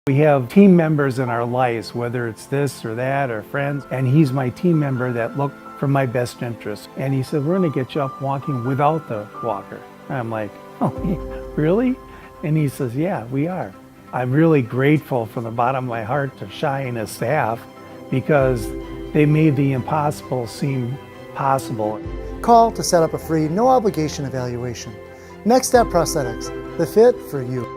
We have team members in our lives, whether it's this or that or friends, and he's my team member that look for my best interest. And he said, we're going to get you up walking without the walker. And I'm like, oh, really? And he says, yeah, we are. I'm really grateful from the bottom of my heart to Shai and his staff because they made the impossible seem possible. Call to set up a free, no obligation evaluation. Next Step Prosthetics, the fit for you.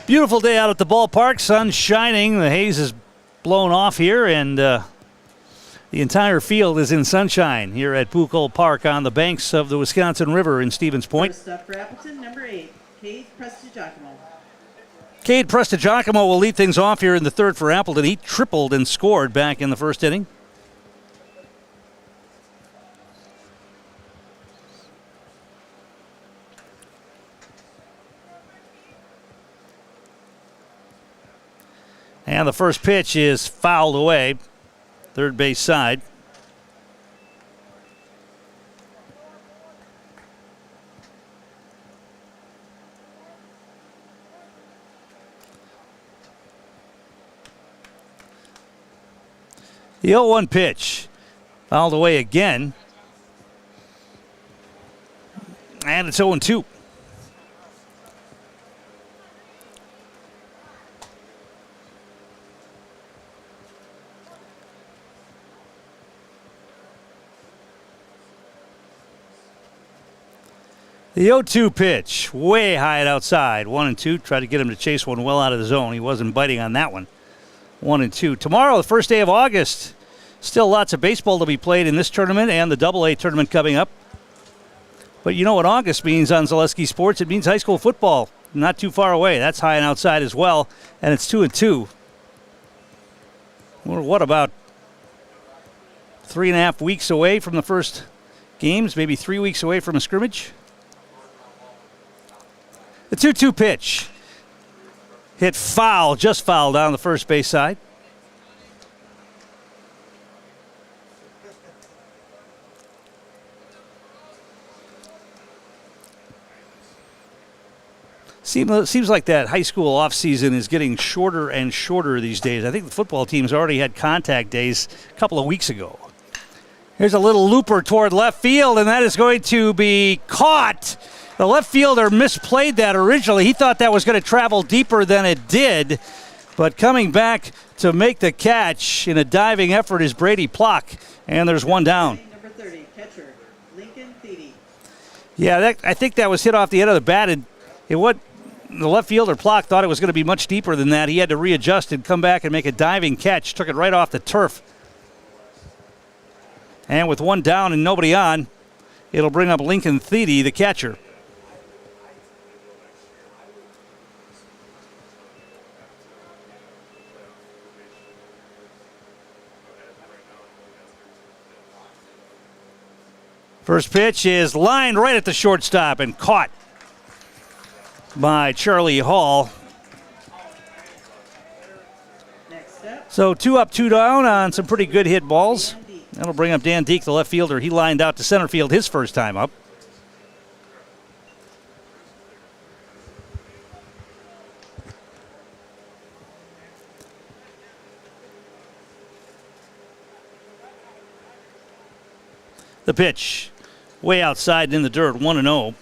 Beautiful day out at the ballpark. Sun shining. The haze is blown off here, and the entire field is in sunshine here at Bucol Park on the banks of the Wisconsin River in Stevens Point. First up for Appleton, number 8, Cade Prestigiacomo. Cade Prestigiacomo will lead things off here in the third for Appleton. He tripled and scored back in the first inning. And the first pitch is fouled away, third base side. The 0-1 pitch, fouled away again. And it's 0-2. The 0-2 pitch, way high and outside. 1-2. Tried to get him to chase one well out of the zone. He wasn't biting on that one. 1-2. Tomorrow, the first day of August. Still lots of baseball to be played in this tournament and the AA tournament coming up. But you know what August means on Zaleski Sports? It means high school football. Not too far away. That's high and outside as well. And it's 2-2. We're what, about 3.5 weeks away from the first games? Maybe 3 weeks away from a scrimmage? The 2-2 pitch. Hit foul, just foul down the first base side. Seems like that high school offseason is getting shorter and shorter these days. I think the football teams already had contact days a couple of weeks ago. Here's a little looper toward left field, and that is going to be caught. The left fielder misplayed that originally. He thought that was going to travel deeper than it did. But coming back to make the catch in a diving effort is Brady Plock. And there's one down. Number 30, catcher, Lincoln Thiede. Yeah, I think that was hit off the end of the bat. And the left fielder, Plock, thought it was going to be much deeper than that. He had to readjust and come back and make a diving catch. Took it right off the turf. And with one down and nobody on, it'll bring up Lincoln Thiede, the catcher. First pitch is lined right at the shortstop and caught by Charlie Hall. So 2 up, 2 down on some pretty good hit balls. That'll bring up Dan Deek, the left fielder. He lined out to center field his first time up. The pitch, way outside in the dirt, 1-0.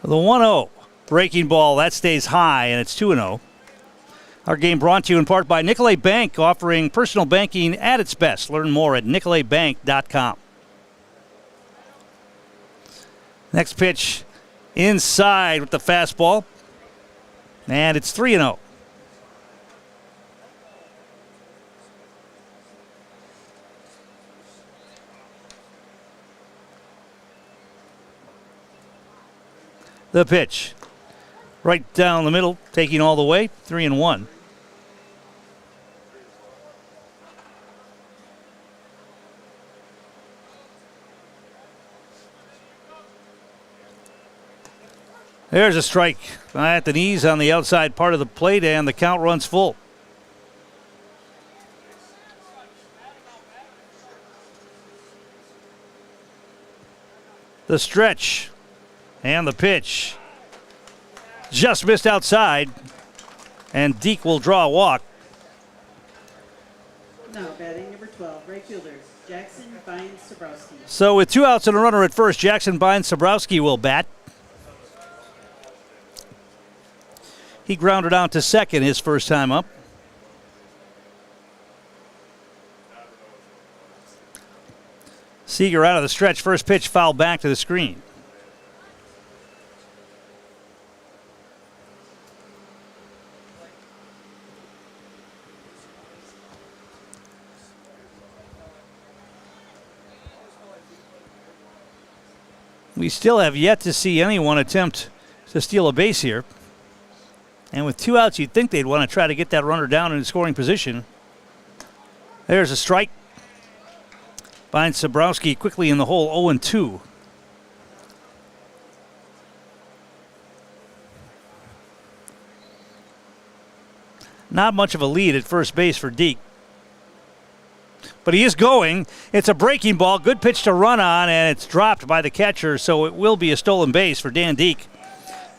The 1-0 breaking ball, that stays high, and it's 2-0. Our game brought to you in part by Nicolay Bank, offering personal banking at its best. Learn more at nicolaybank.com. Next pitch inside with the fastball. And it's 3-0. The pitch. Right down the middle, taking all the way, 3-1. There's a strike at the knees on the outside part of the plate, and the count runs full. The stretch and the pitch. Just missed outside, and Deek will draw a walk. Now batting number 12, right fielder, Jackson Bynes-Sabrowski. So with 2 outs and a runner at first, Jackson Bynes-Sabrowski will bat. He grounded out to second his first time up. Seager out of the stretch. First pitch fouled back to the screen. We still have yet to see anyone attempt to steal a base here. And with 2 outs, you'd think they'd want to try to get that runner down in scoring position. There's a strike. Finds Sabrowski quickly in the hole, 0-2. Not much of a lead at first base for Deke. But he is going. It's a breaking ball. Good pitch to run on, and it's dropped by the catcher, so it will be a stolen base for Dan Deke.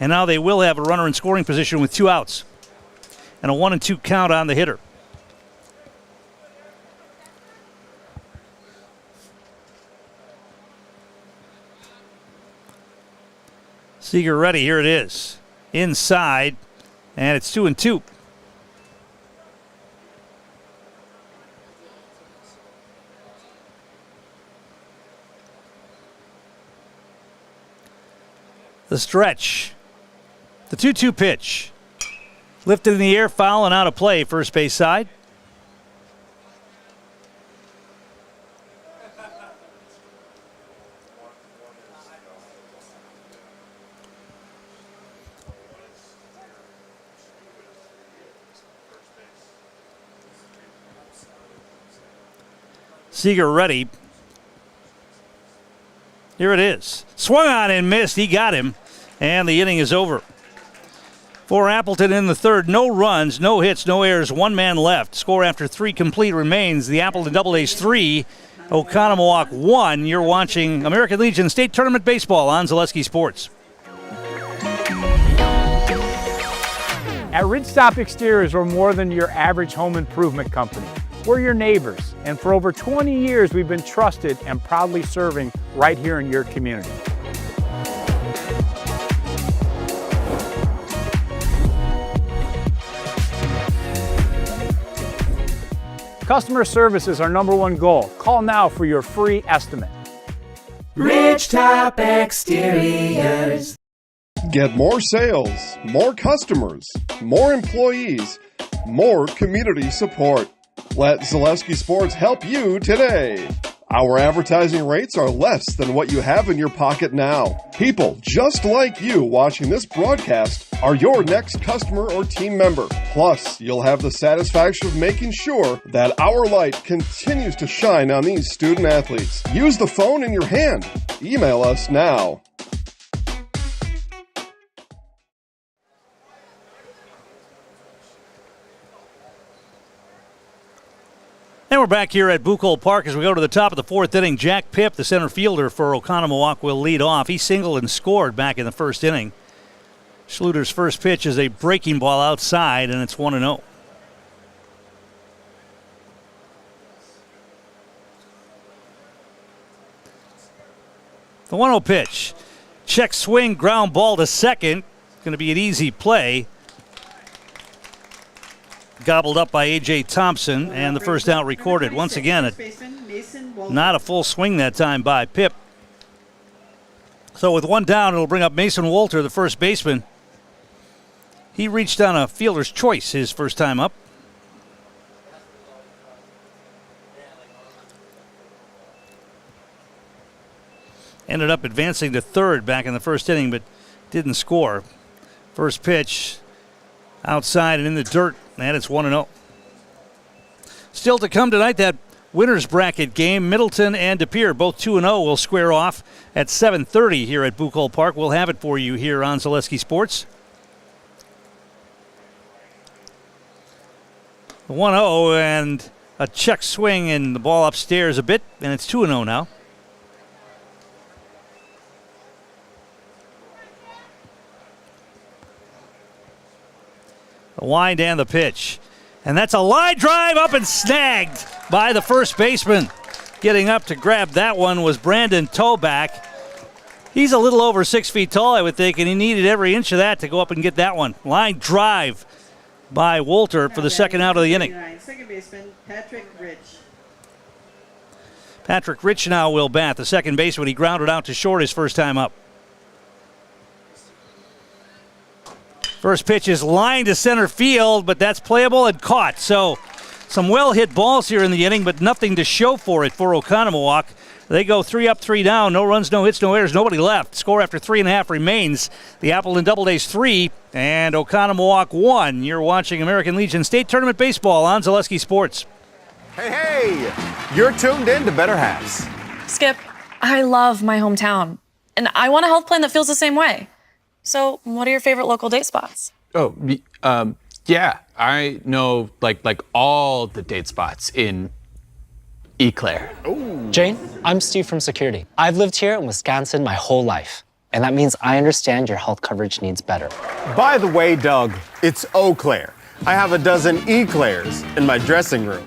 And now they will have a runner in scoring position with 2 outs. And a 1-2 count on the hitter. Seager ready. Here it is. Inside, and it's 2-2. The stretch. The 2-2 pitch. Lifted in the air, foul and out of play, first base side. Seager ready. Here it is. Swung on and missed. He got him. And the inning is over. For Appleton in the third, no runs, no hits, no errors, 1 man left. Score after 3 complete remains. The Appleton AA's 3, Oconomowoc 1. You're watching American Legion State Tournament Baseball on Zaleski Sports. At Ridgestop Exteriors, we're more than your average home improvement company. We're your neighbors, and for over 20 years, we've been trusted and proudly serving right here in your community. Customer service is our #1 goal. Call now for your free estimate. Ridgetop Exteriors. Get more sales, more customers, more employees, more community support. Let Zaleski Sports help you today. Our advertising rates are less than what you have in your pocket now. People just like you watching this broadcast are your next customer or team member. Plus, you'll have the satisfaction of making sure that our light continues to shine on these student athletes. Use the phone in your hand. Email us now. And we're back here at Buchholz Park as we go to the top of the 4th inning. Jack Pipp, the center fielder for Oconomowoc, will lead off. He singled and scored back in the first inning. Schluter's first pitch is a breaking ball outside, and it's 1-0. The 1-0 pitch. Check swing, ground ball to second. Going to be an easy play. Gobbled up by A.J. Thompson, and the first out recorded. Once again, not a full swing that time by Pipp. So with 1 down, it'll bring up Mason Wolter, the first baseman. He reached on a fielder's choice his first time up. Ended up advancing to third back in the first inning, but didn't score. First pitch outside and in the dirt, and it's 1-0. Still to come tonight, that winner's bracket game. Middleton and De Pere, both 2-0, will square off at 7:30 here at Buchholz Park. We'll have it for you here on Zaleski Sports. 1-0 and a check swing, and the ball upstairs a bit, and it's 2-0 now. The wind and the pitch. And that's a line drive up and snagged by the first baseman. Getting up to grab that one was Brandon Toback. He's a little over 6 feet tall, I would think, and he needed every inch of that to go up and get that one. Line drive by Wolter for the second out of the inning. Second baseman, Patrick Rich. Patrick Rich now will bat, the second baseman. He grounded out to short his first time up. First pitch is lined to center field, but that's playable and caught. So some well-hit balls here in the inning, but nothing to show for it for Oconomowoc. They go 3 up, 3 down. No runs, no hits, no errors, nobody left. Score after 3.5 remains. The Appleton Doubledays 3 and Oconomowoc 1. You're watching American Legion State Tournament Baseball on Zaleski Sports. Hey, you're tuned in to Better Halves. Skip, I love my hometown, and I want a health plan that feels the same way. So, what are your favorite local date spots? Oh, yeah, I know like all the date spots in Eclair. Jane, I'm Steve from security. I've lived here in Wisconsin my whole life, and that means I understand your health coverage needs better. By the way, Doug, it's Eau Claire. I have a dozen Eclairs in my dressing room.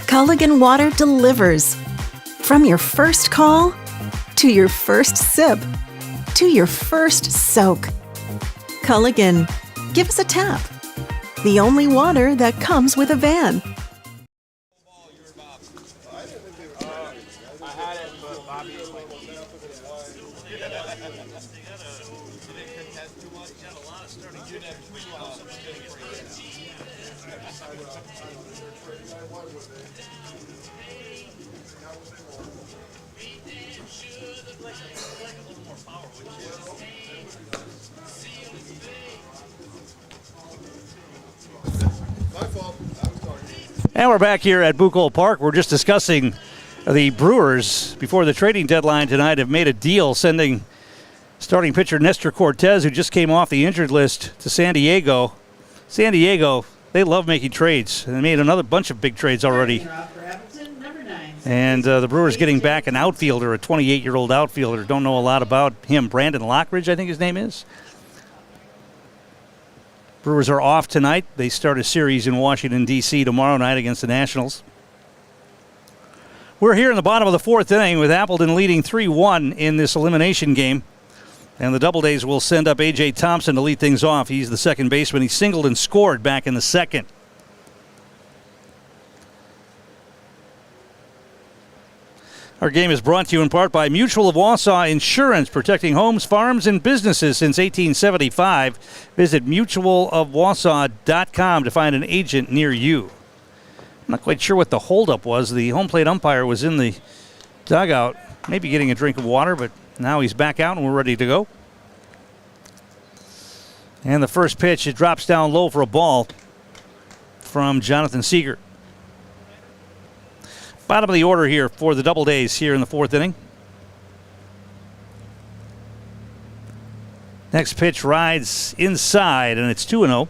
Culligan Water delivers. From your first call, to your first sip, to your first soak. Culligan, give us a tap. The only water that comes with a van. And we're back here at Buchholz Park. We're just discussing the Brewers before the trading deadline tonight have made a deal sending starting pitcher Nestor Cortez, who just came off the injured list, to San Diego. San Diego, they love making trades. They made another bunch of big trades already. And the Brewers getting back an outfielder, a 28-year-old outfielder. Don't know a lot about him. Brandon Lockridge, I think his name is. Brewers are off tonight. They start a series in Washington, D.C. tomorrow night against the Nationals. We're here in the bottom of the fourth inning with Appleton leading 3-1 in this elimination game. And the Doubledays will send up A.J. Thompson to lead things off. He's the second baseman. He singled and scored back in the second. Our game is brought to you in part by Mutual of Wausau Insurance, protecting homes, farms, and businesses since 1875. Visit mutualofwausau.com to find an agent near you. I'm not quite sure what the holdup was. The home plate umpire was in the dugout, maybe getting a drink of water, but now he's back out and we're ready to go. And the first pitch, it drops down low for a ball from Jonathan Seeger. Bottom of the order here for the Doubledays here in the fourth inning. Next pitch rides inside, and it's 2-0.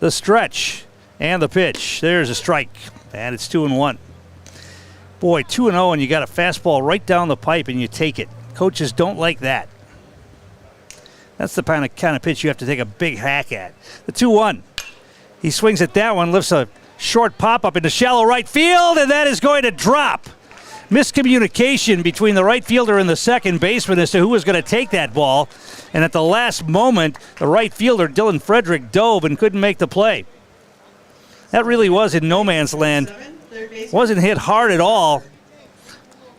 The stretch and the pitch. There's a strike, and it's 2-1. Boy, 2-0, and you got a fastball right down the pipe, and you take it. Coaches don't like that. That's the kind of pitch you have to take a big hack at. The 2-1. He swings at that one, lifts a short pop-up into shallow right field, and that is going to drop. Miscommunication between the right fielder and the second baseman as to who was going to take that ball. And at the last moment, the right fielder, Dylan Frederick, dove and couldn't make the play. That really was in no man's land. Wasn't hit hard at all,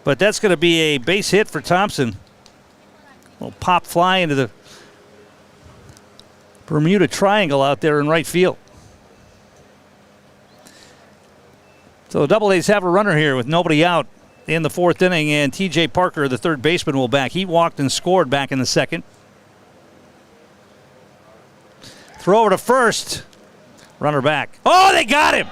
but that's going to be a base hit for Thompson. A little pop fly into the Bermuda Triangle out there in right field. So the Doubledays have a runner here with nobody out in the fourth inning, and T.J. Parker, the third baseman, will back. He walked and scored back in the second. Throw over to first. Runner back. Oh, they got him!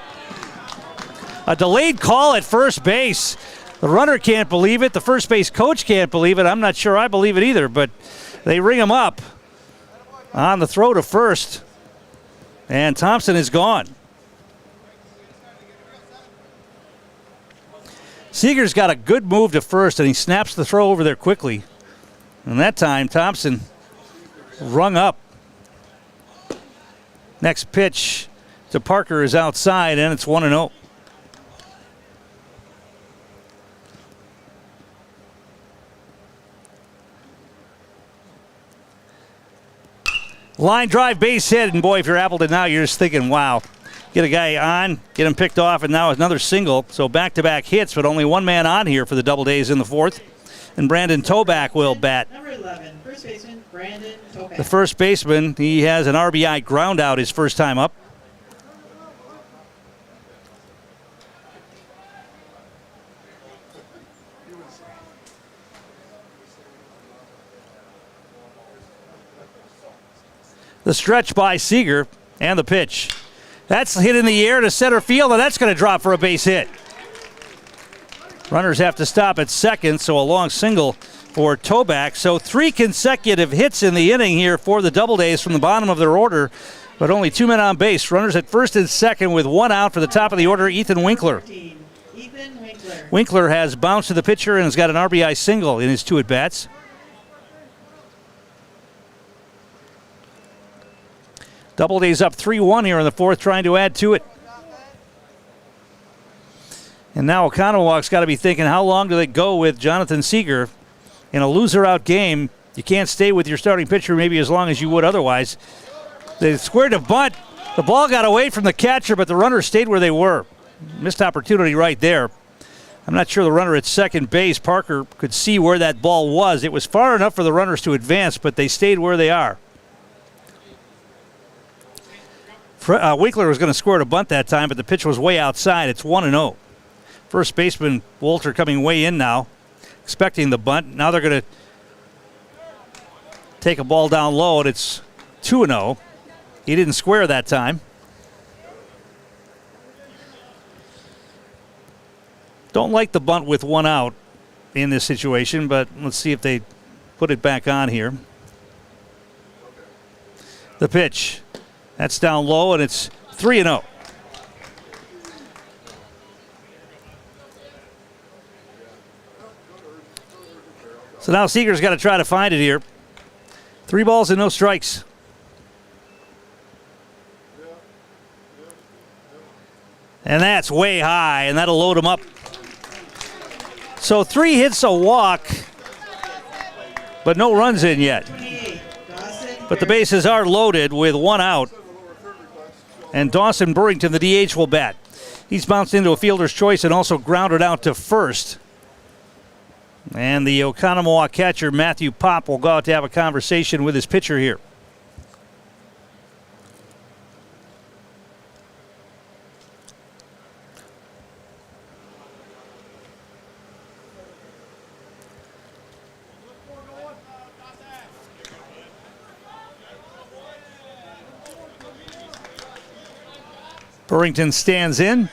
A delayed call at first base. The runner can't believe it. The first base coach can't believe it. I'm not sure I believe it either, but they ring him up on the throw to first, and Thompson is gone. Seeger's got a good move to first, and he snaps the throw over there quickly. And that time, Thompson rung up. Next pitch to Parker is outside, and it's 1-0. Line drive, base hit, and boy, if you're Appleton now, you're just thinking, wow. Get a guy on, get him picked off, and now another single. So back-to-back hits, but only one man on here for the Double Days in the fourth. And Brandon Toback will bat. Number 11, first baseman, Brandon Toback. The first baseman, he has an RBI ground out his first time up. The stretch by Seager, and the pitch. That's hit in the air to center field, and that's going to drop for a base hit. Runners have to stop at second, so a long single for Toback. So 3 consecutive hits in the inning here for the Double Days from the bottom of their order, but only 2 men on base. Runners at first and second with 1 out for the top of the order, Ethan Winkler. Winkler has bounced to the pitcher and has got an RBI single in his 2 at-bats. Double Days up 3-1 here in the fourth, trying to add to it. And now Oconomowoc's got to be thinking, how long do they go with Jonathan Seager? In a loser-out game, you can't stay with your starting pitcher maybe as long as you would otherwise. They squared a bunt. The ball got away from the catcher, but the runners stayed where they were. Missed opportunity right there. I'm not sure the runner at second base, Parker, could see where that ball was. It was far enough for the runners to advance, but they stayed where they are. Winkler was going to score a bunt that time, but the pitch was way outside. It's 1-0. First baseman Wolter coming way in now, expecting the bunt. Now they're going to take a ball down low, and it's 2-0. He didn't square that time. Don't like the bunt with 1 out in this situation, but let's see if they put it back on here. The pitch. That's down low, and it's 3-0. So now Seager's got to try to find it here. 3 balls and no strikes. And that's way high, and that'll load him up. So 3 hits, a walk, but no runs in yet. But the bases are loaded with 1 out. And Dawson Burrington, the DH, will bat. He's bounced into a fielder's choice and also grounded out to first. And the Oconomowoc catcher, Matthew Popp, will go out to have a conversation with his pitcher here. Burrington stands in.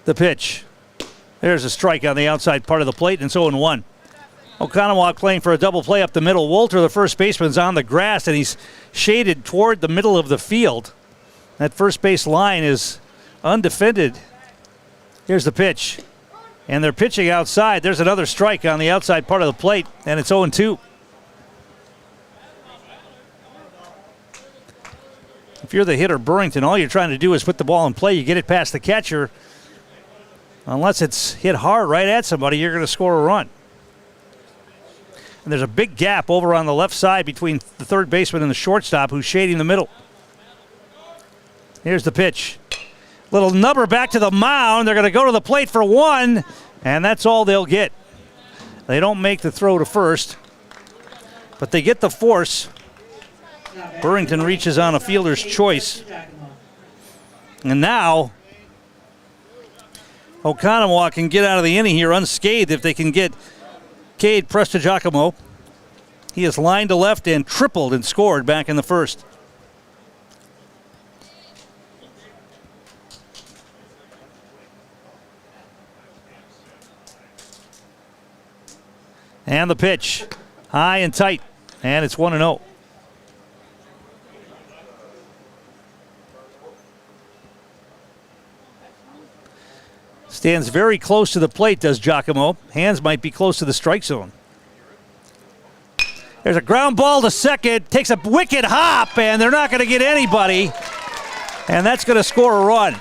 The pitch. There's a strike on the outside part of the plate, and it's 0-1. Oconomowoc playing for a double play up the middle. Wolter, the first baseman's on the grass, and he's shaded toward the middle of the field. That first base line is undefended. Here's the pitch. And they're pitching outside. There's another strike on the outside part of the plate, and it's 0-2. If you're the hitter, Burrington, all you're trying to do is put the ball in play. You get it past the catcher. Unless it's hit hard right at somebody, you're going to score a run. And there's a big gap over on the left side between the third baseman and the shortstop who's shading the middle. Here's the pitch. Little nubber back to the mound. They're going to go to the plate for 1, and that's all they'll get. They don't make the throw to first, but they get the force. Burrington reaches on a fielder's choice. And now Oconomowoc can get out of the inning here unscathed if they can get Cade Prestigiacomo. He is lined to left and tripled and scored back in the first. And the pitch. High and tight. And it's 1-0. Stands very close to the plate, does Giacomo. Hands might be close to the strike zone. There's a ground ball to second. Takes a wicked hop, and they're not going to get anybody. And that's going to score a run.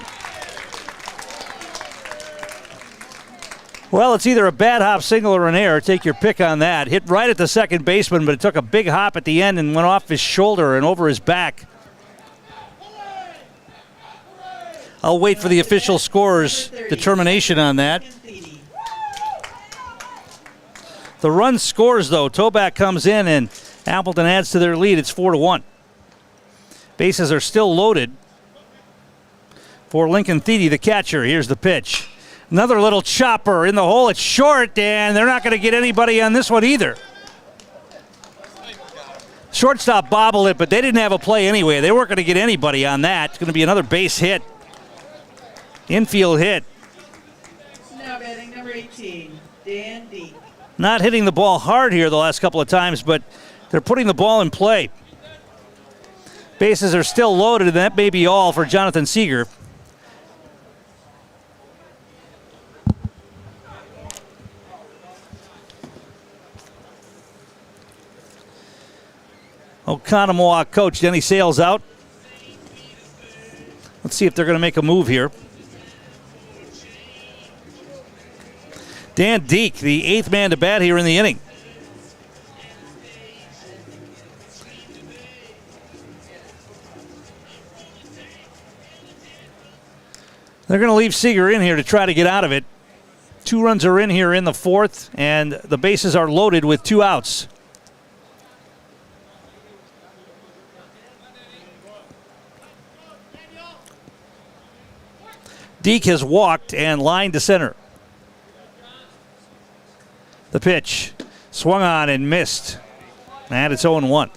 Well, it's either a bad hop single or an error. Take your pick on that. Hit right at the second baseman, but it took a big hop at the end and went off his shoulder and over his back. I'll wait for the official scorer's determination on that. The run scores, though. Toback comes in, and Appleton adds to their lead. It's 4-1. Bases are still loaded for Lincoln Thiede, the catcher. Here's the pitch. Another little chopper in the hole. It's short, and they're not going to get anybody on this one either. Shortstop bobbled it, but they didn't have a play anyway. They weren't going to get anybody on that. It's going to be another base hit. Infield hit. Now batting number 18, Dan Deek. Not hitting the ball hard here the last couple of times, but they're putting the ball in play. Bases are still loaded, and that may be all for Jonathan Seeger. Oconomowoc coach Denny Sales out. Let's see if they're going to make a move here. Dan Deek, the eighth man to bat here in the inning. They're going to leave Seeger in here to try to get out of it. 2 runs are in here in the fourth, and the bases are loaded with 2 outs. Deek has walked and lined to center. The pitch swung on and missed. And it's 0-1.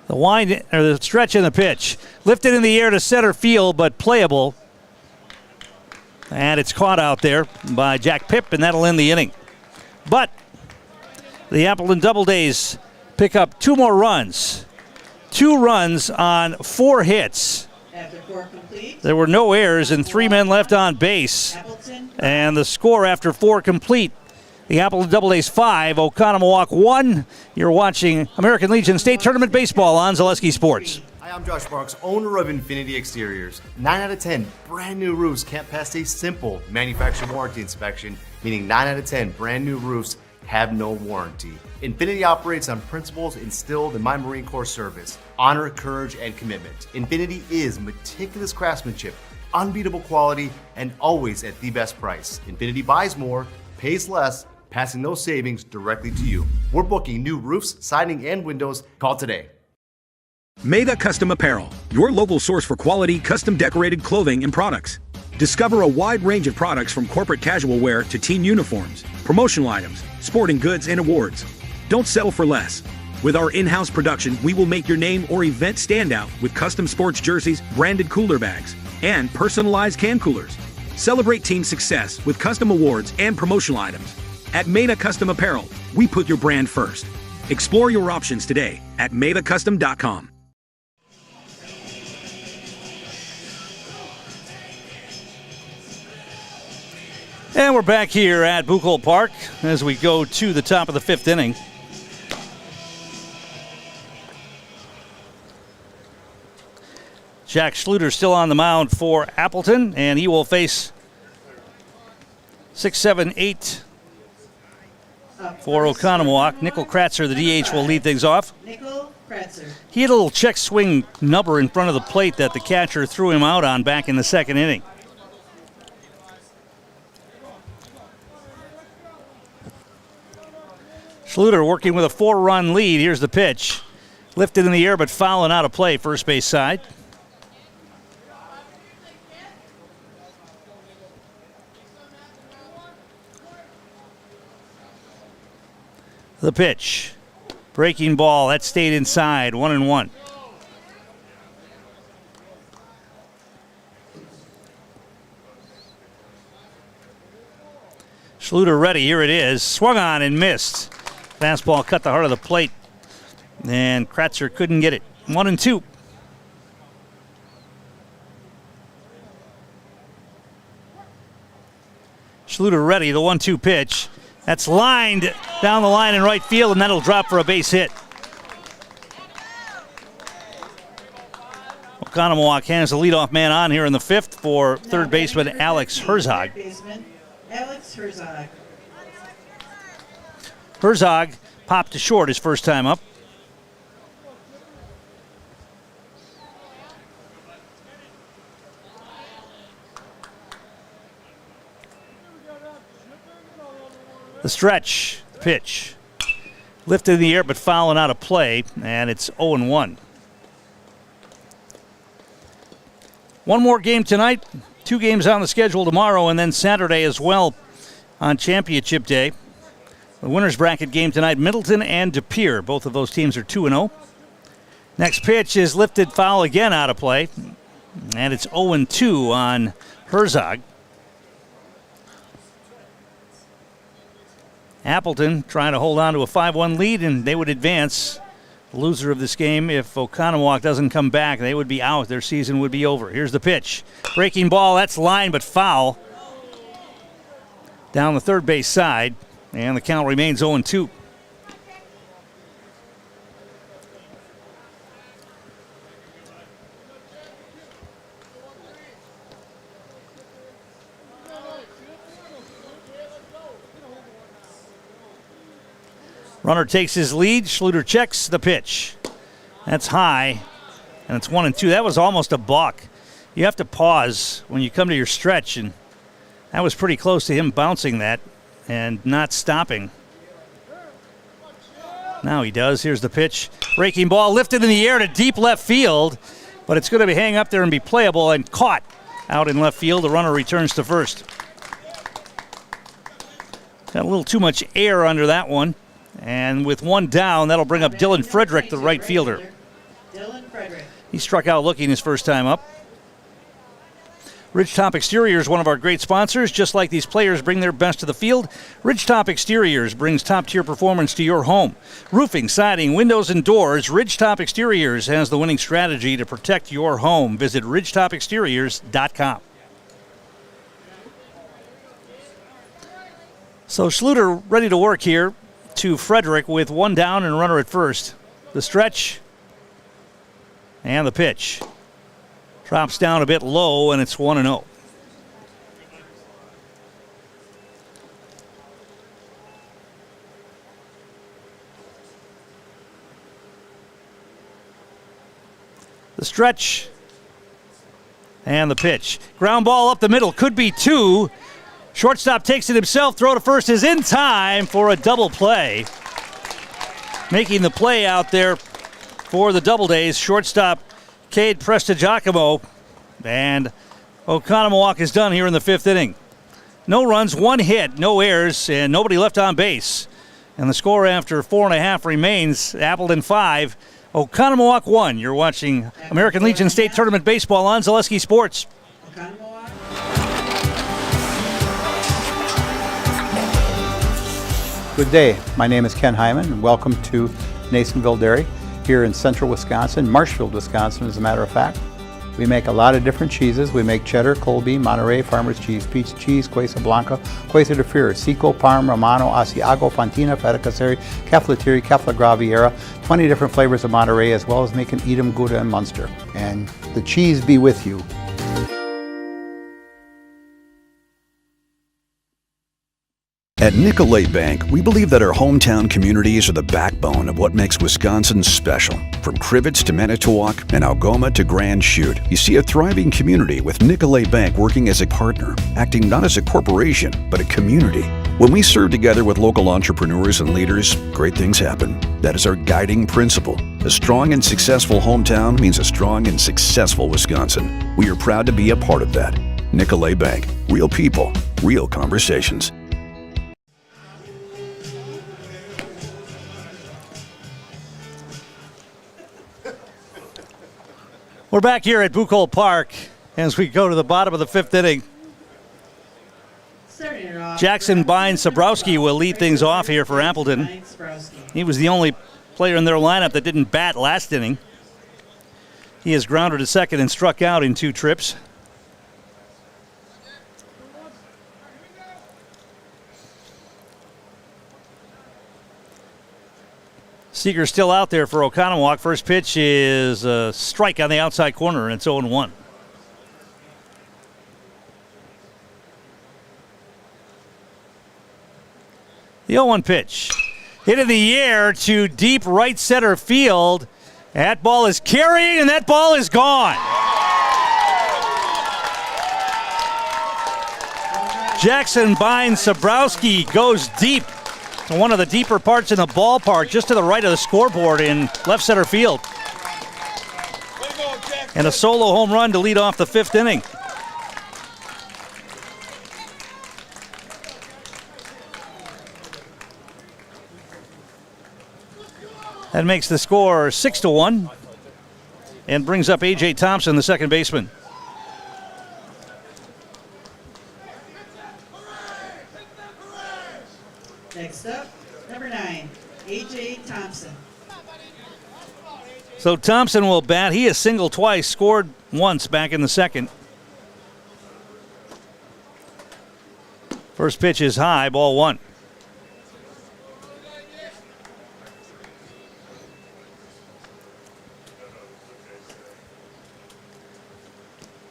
The wind or the stretch in the pitch. Lifted in the air to center field, but playable. And it's caught out there by Jack Pipp, and that'll end the inning. But the Appleton Doubledays pick up 2 more runs. 2 runs on 4 hits. After 4 complete. There were no errors and 3 men left on base. And the score after 4 complete, the Appleton Doubledays 5, Oconomowoc 1. You're watching American Legion State Tournament Baseball on Zaleski Sports. Hi, I'm Josh Marks, owner of Infinity Exteriors. 9 out of 10 brand new roofs can't pass a simple manufacturer warranty inspection, meaning 9 out of 10 brand new roofs have no warranty. Infinity operates on principles instilled in my Marine Corps service: honor, courage, and commitment. Infinity is meticulous craftsmanship, unbeatable quality, and always at the best price. Infinity buys more, pays less, passing those savings directly to you. We're booking new roofs, siding, and windows. Call today. Maida Custom Apparel, your local source for quality, custom decorated clothing and products. Discover a wide range of products from corporate casual wear to team uniforms, promotional items, sporting goods, and awards. Don't settle for less. With our in-house production, we will make your name or event stand out with custom sports jerseys, branded cooler bags, and personalized can coolers. Celebrate team success with custom awards and promotional items. At Maida Custom Apparel, we put your brand first. Explore your options today at maidacustom.com. And we're back here at Buchholz Park as we go to the top of the 5th inning. Jack Schluter still on the mound for Appleton, and he will face 6, 7, 8 for Oconomowoc. Nickel Kratzer, the DH, will lead things off. Nickel Kratzer. He had a little check swing number in front of the plate that the catcher threw him out on back in the 2nd inning. Schluter working with a 4-run lead. Here's the pitch. Lifted in the air, but fouling out of play, first base side. The pitch. Breaking ball. That stayed inside. 1-1. Schluter ready. Here it is. Swung on and missed. Fastball cut the heart of the plate. And Kratzer couldn't get it. 1-2. Schluter ready, the 1-2 pitch. That's lined down the line in right field, and that'll drop for a base hit. Oconomowoc has the leadoff man on here in the 5th for third baseman Alex Herzog. Herzog popped to short his first time up. The stretch, pitch. Lifted in the air but fouling out of play, and it's 0-1. One more game tonight, 2 games on the schedule tomorrow, and then Saturday as well on Championship Day. The winner's bracket game tonight, Middleton and De Pere. Both of those teams are 2-0. Next pitch is lifted foul again out of play, and it's 0-2 on Herzog. Appleton trying to hold on to a 5-1 lead, and they would advance. The loser of this game, if Oconomowoc doesn't come back, they would be out. Their season would be over. Here's the pitch. Breaking ball, that's line but foul. Down the third base side, and the count remains 0-2. Runner takes his lead. Schluter checks the pitch. That's high, and it's 1-2. That was almost a balk. You have to pause when you come to your stretch, and that was pretty close to him bouncing that and not stopping. Now he does. Here's the pitch. Breaking ball lifted in the air to deep left field, but it's going to be hang up there and be playable and caught out in left field. The runner returns to first. Got a little too much air under that one. And with one down, that'll bring up Dylan Frederick, the right fielder. He struck out looking his first time up. Ridgetop Exterior is one of our great sponsors. Just like these players bring their best to the field, Ridgetop Exteriors brings top-tier performance to your home. Roofing, siding, windows, and doors, Ridgetop Exteriors has the winning strategy to protect your home. Visit ridgetopexteriors.com. So Schluter ready to work here to Frederick with one down and a runner at first. The stretch and the pitch. Drops down a bit low, and it's 1-0. The stretch and the pitch. Ground ball up the middle, could be 2. Shortstop takes it himself. Throw to first is in time for a double play. Making the play out there for the Doubledays, shortstop Cade Prestigiacomo. And Oconomowoc is done here in the 5th inning. No runs, 1 hit, no errors, and nobody left on base. And the score after 4.5 remains Appleton 5, Oconomowoc 1. You're watching American Legion State Tournament Baseball on Zaleski Sports. Good day. My name is Ken Hyman, and welcome to Nasonville Dairy here in central Wisconsin, Marshfield, Wisconsin, as a matter of fact. We make a lot of different cheeses. We make cheddar, Colby, Monterey, Farmer's Cheese, Peach Cheese, Quesa Blanca, Quesa de Fure, Seco, Parm, Romano, Asiago, Fontina, Feta Caseri, Keflatiri, Kefla Graviera, 20 different flavors of Monterey, as well as making Edam, Gouda, and Munster. And the cheese be with you. At Nicolet Bank, we believe that our hometown communities are the backbone of what makes Wisconsin special. From Crivets to Manitowoc and Algoma to Grand Chute, you see a thriving community with Nicolet Bank working as a partner, acting not as a corporation, but a community. When we serve together with local entrepreneurs and leaders, great things happen. That is our guiding principle. A strong and successful hometown means a strong and successful Wisconsin. We are proud to be a part of that. Nicolet Bank. Real people, real conversations. We're back here at Buchholz Park as we go to the bottom of the 5th inning. Jackson Bine-Sabrowski will lead things off here for Appleton. He was the only player in their lineup that didn't bat last inning. He has grounded to second and struck out in 2 trips. Seeger's still out there for Oconomowoc. First pitch is a strike on the outside corner, and it's 0-1. The 0-1 pitch. Hit in the air to deep right center field. That ball is carrying, and that ball is gone. Jackson Bynes-Sabrowski goes deep to one of the deeper parts in the ballpark, just to the right of the scoreboard in left center field. And a solo home run to lead off the 5th inning. That makes the score 6-1 and brings up A.J. Thompson, the second baseman. Next up, number 9, A.J. Thompson. So Thompson will bat. He has singled twice, scored once back in the second. First pitch is high, ball 1.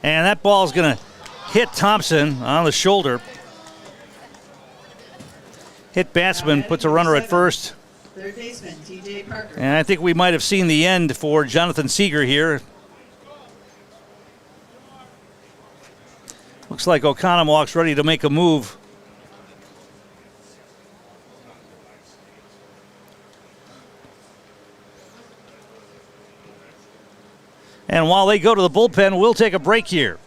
And that ball is going to hit Thompson on the shoulder. Hit batsman, puts a runner at first. Third baseman, T.J. Parker. And I think we might have seen the end for Jonathan Seeger here. Looks like Oconomowoc's ready to make a move. And while they go to the bullpen, we'll take a break here.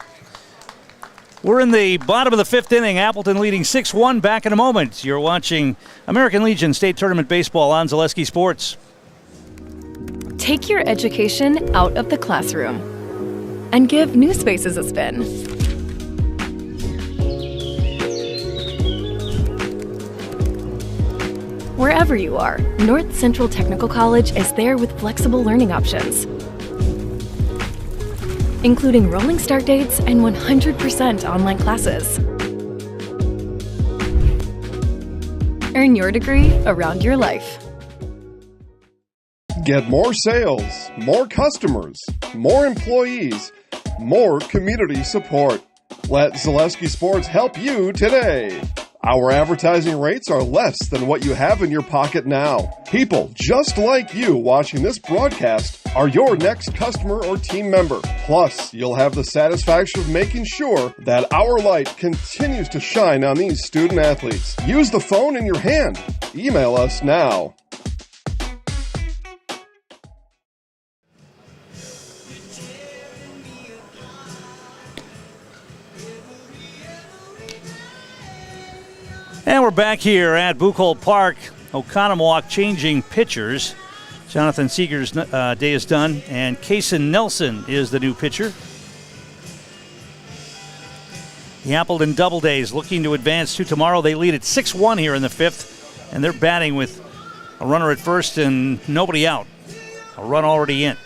We're in the bottom of the 5th inning. Appleton leading 6-1. Back in a moment. You're watching American Legion State Tournament Baseball on Zaleski Sports. Take your education out of the classroom and give New Spaces a spin. Wherever you are, North Central Technical College is there with flexible learning options, including rolling start dates and 100% online classes. Earn your degree around your life. Get more sales, more customers, more employees, more community support. Let Zaleski Sports help you today. Our advertising rates are less than what you have in your pocket now. People just like you watching this broadcast are your next customer or team member. Plus, you'll have the satisfaction of making sure that our light continues to shine on these student athletes. Use the phone in your hand. Email us now. And we're back here at Buchholz Park. Oconomowoc changing pitchers. Jonathan Seeger's day is done, and Kaysen Nelson is the new pitcher. The Appleton Doubledays looking to advance to tomorrow. They lead at 6-1 here in the 5th, and they're batting with a runner at first and nobody out. A run already in.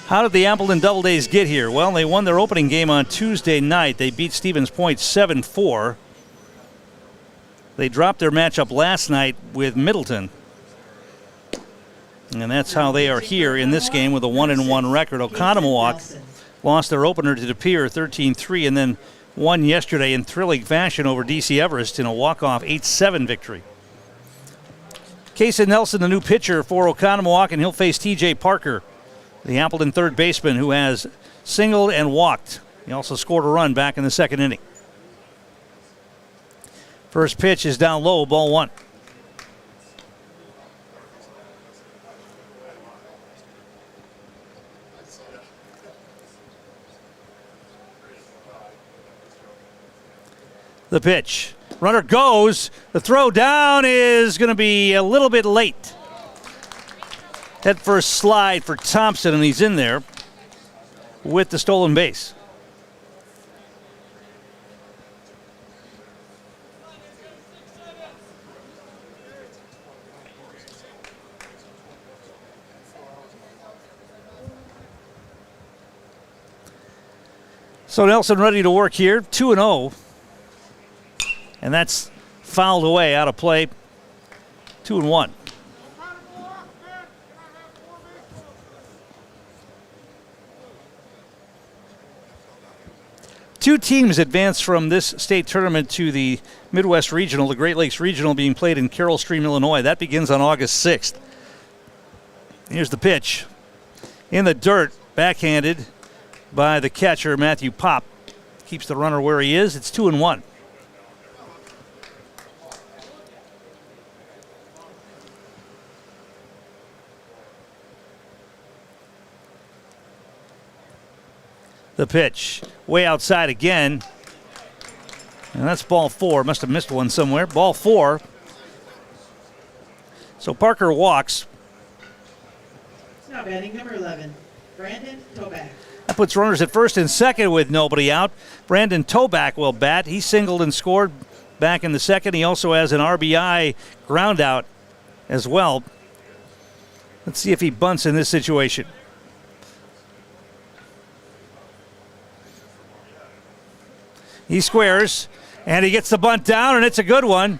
How did the Appleton Doubledays get here? Well, they won their opening game on Tuesday night. They beat Stevens Point 7-4. They dropped their matchup last night with Middleton. And that's how they are here in this game with a 1-1 record. Oconomowoc lost their opener to De Pere 13-3 and then won yesterday in thrilling fashion over DC Everest in a walk-off 8-7 victory. Kaysen Nelson, the new pitcher for Oconomowoc, and he'll face T.J. Parker, the Appleton third baseman, who has singled and walked. He also scored a run back in the second inning. First pitch is down low, ball 1. The pitch. Runner goes. The throw down is going to be a little bit late. Head first slide for Thompson, and he's in there with the stolen base. So Nelson ready to work here, 2-0. And that's fouled away, out of play, 2-1. Two teams advanced from this state tournament to the Midwest Regional, the Great Lakes Regional being played in Carroll Stream, Illinois. That begins on August 6th. Here's the pitch. In the dirt, backhanded by the catcher, Matthew Pop. Keeps the runner where he is. It's 2-1. The pitch, way outside again. And that's ball 4. Must have missed one somewhere. Ball 4. So Parker walks. Now batting number 11, Brandon Toback. That puts runners at first and second with nobody out. Brandon Toback will bat. He singled and scored back in the second. He also has an RBI ground out as well. Let's see if he bunts in this situation. He squares, and he gets the bunt down, and it's a good one.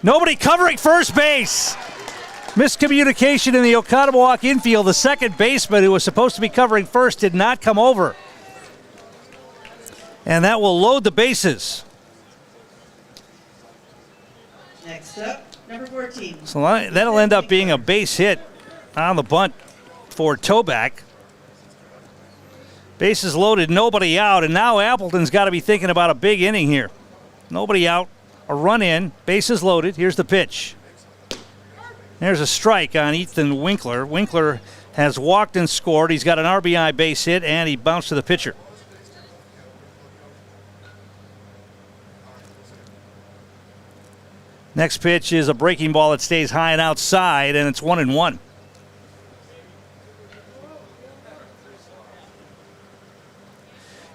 Nobody covering first base. Miscommunication in the Oconomowoc infield. The second baseman who was supposed to be covering first did not come over. And that will load the bases. Next up, number 14. So that'll end up being a base hit on the bunt for Toback. Bases loaded, nobody out, and now Appleton's got to be thinking about a big inning here. Nobody out, a run in, bases loaded. Here's the pitch. There's a strike on Ethan Winkler. Winkler has walked and scored. He's got an RBI base hit, and he bounced to the pitcher. Next pitch is a breaking ball that stays high and outside, and it's 1-1.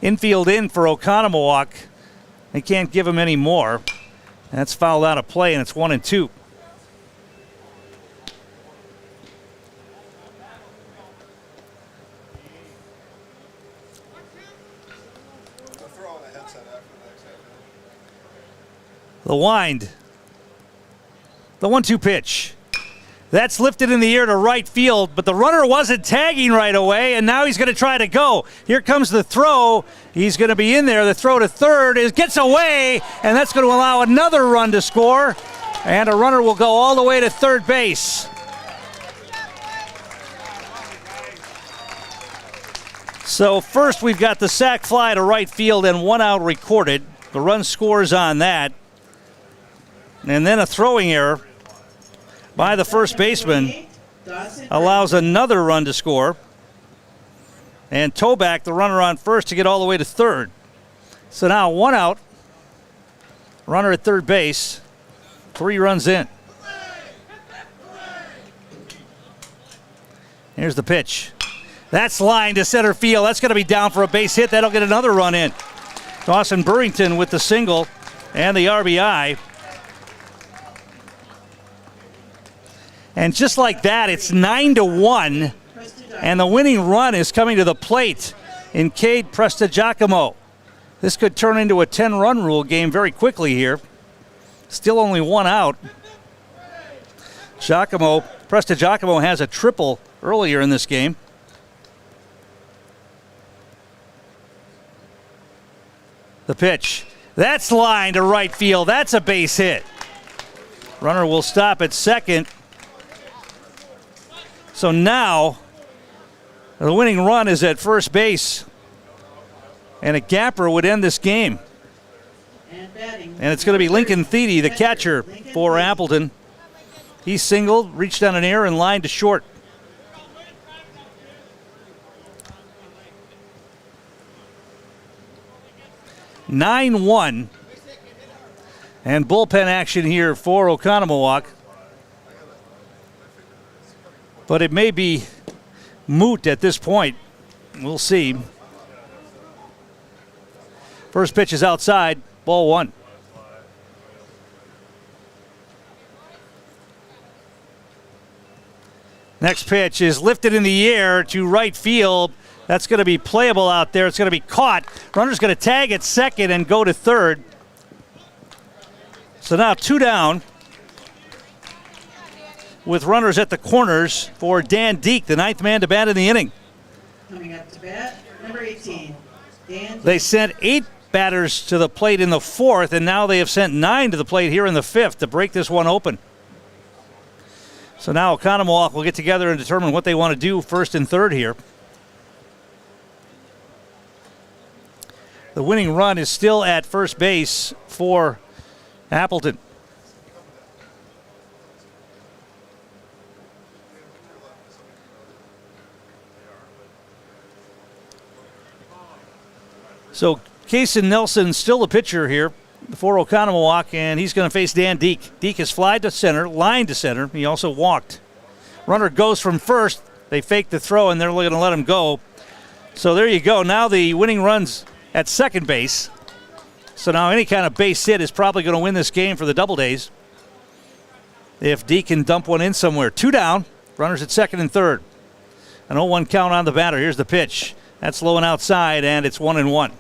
Infield in for Oconomowoc. They can't give him any more. That's fouled out of play, and it's 1-2. The wind. The 1-2 pitch. That's lifted in the air to right field, but the runner wasn't tagging right away, and now he's going to try to go. Here comes the throw. He's going to be in there. The throw to third gets away, and that's going to allow another run to score, and a runner will go all the way to third base. So first we've got the sac fly to right field and 1 out recorded. The run scores on that. And then a throwing error by the first baseman allows another run to score. And Toback, the runner on first, to get all the way to third. So now 1 out, runner at third base, 3 runs in. Here's the pitch. That's lined to center field. That's going to be down for a base hit. That'll get another run in. Dawson Burrington with the single and the RBI. And just like that, it's 9-1, and the winning run is coming to the plate in Cade Prestigiacomo. This could turn into a 10-run rule game very quickly here. Still only 1 out. Prestigiacomo has a triple earlier in this game. The pitch. That's lined to right field. That's a base hit. Runner will stop at second. So now the winning run is at first base, and a gapper would end this game. And it's going to be Lincoln Thiede, the catcher for Appleton. He singled, reached on an error, and lined to short. (9-1), and bullpen action here for Oconomowoc. But it may be moot at this point. We'll see. First pitch is outside, ball 1. Next pitch is lifted in the air to right field. That's going to be playable out there. It's going to be caught. Runner's going to tag at second and go to third. So now 2 down with runners at the corners for Dan Deek, the 9th man to bat in the inning. Coming up to bat, number 18, Dan. They sent 8 batters to the plate in the 4th, and now they have sent 9 to the plate here in the 5th to break this one open. So now Oconomowoc will get together and determine what they want to do first and third here. The winning run is still at first base for Appleton. So Kason Nelson still a pitcher here for Oconomowoc, and he's going to face Dan Deek. Deek has flied to center, line to center. He also walked. Runner goes from first. They fake the throw, and they're going to let him go. So there you go. Now the winning run's at second base. So now any kind of base hit is probably going to win this game for the Double Days. If Deek can dump one in somewhere. 2 down. Runners at second and third. An 0-1 count on the batter. Here's the pitch. That's low and outside, and it's 1-1.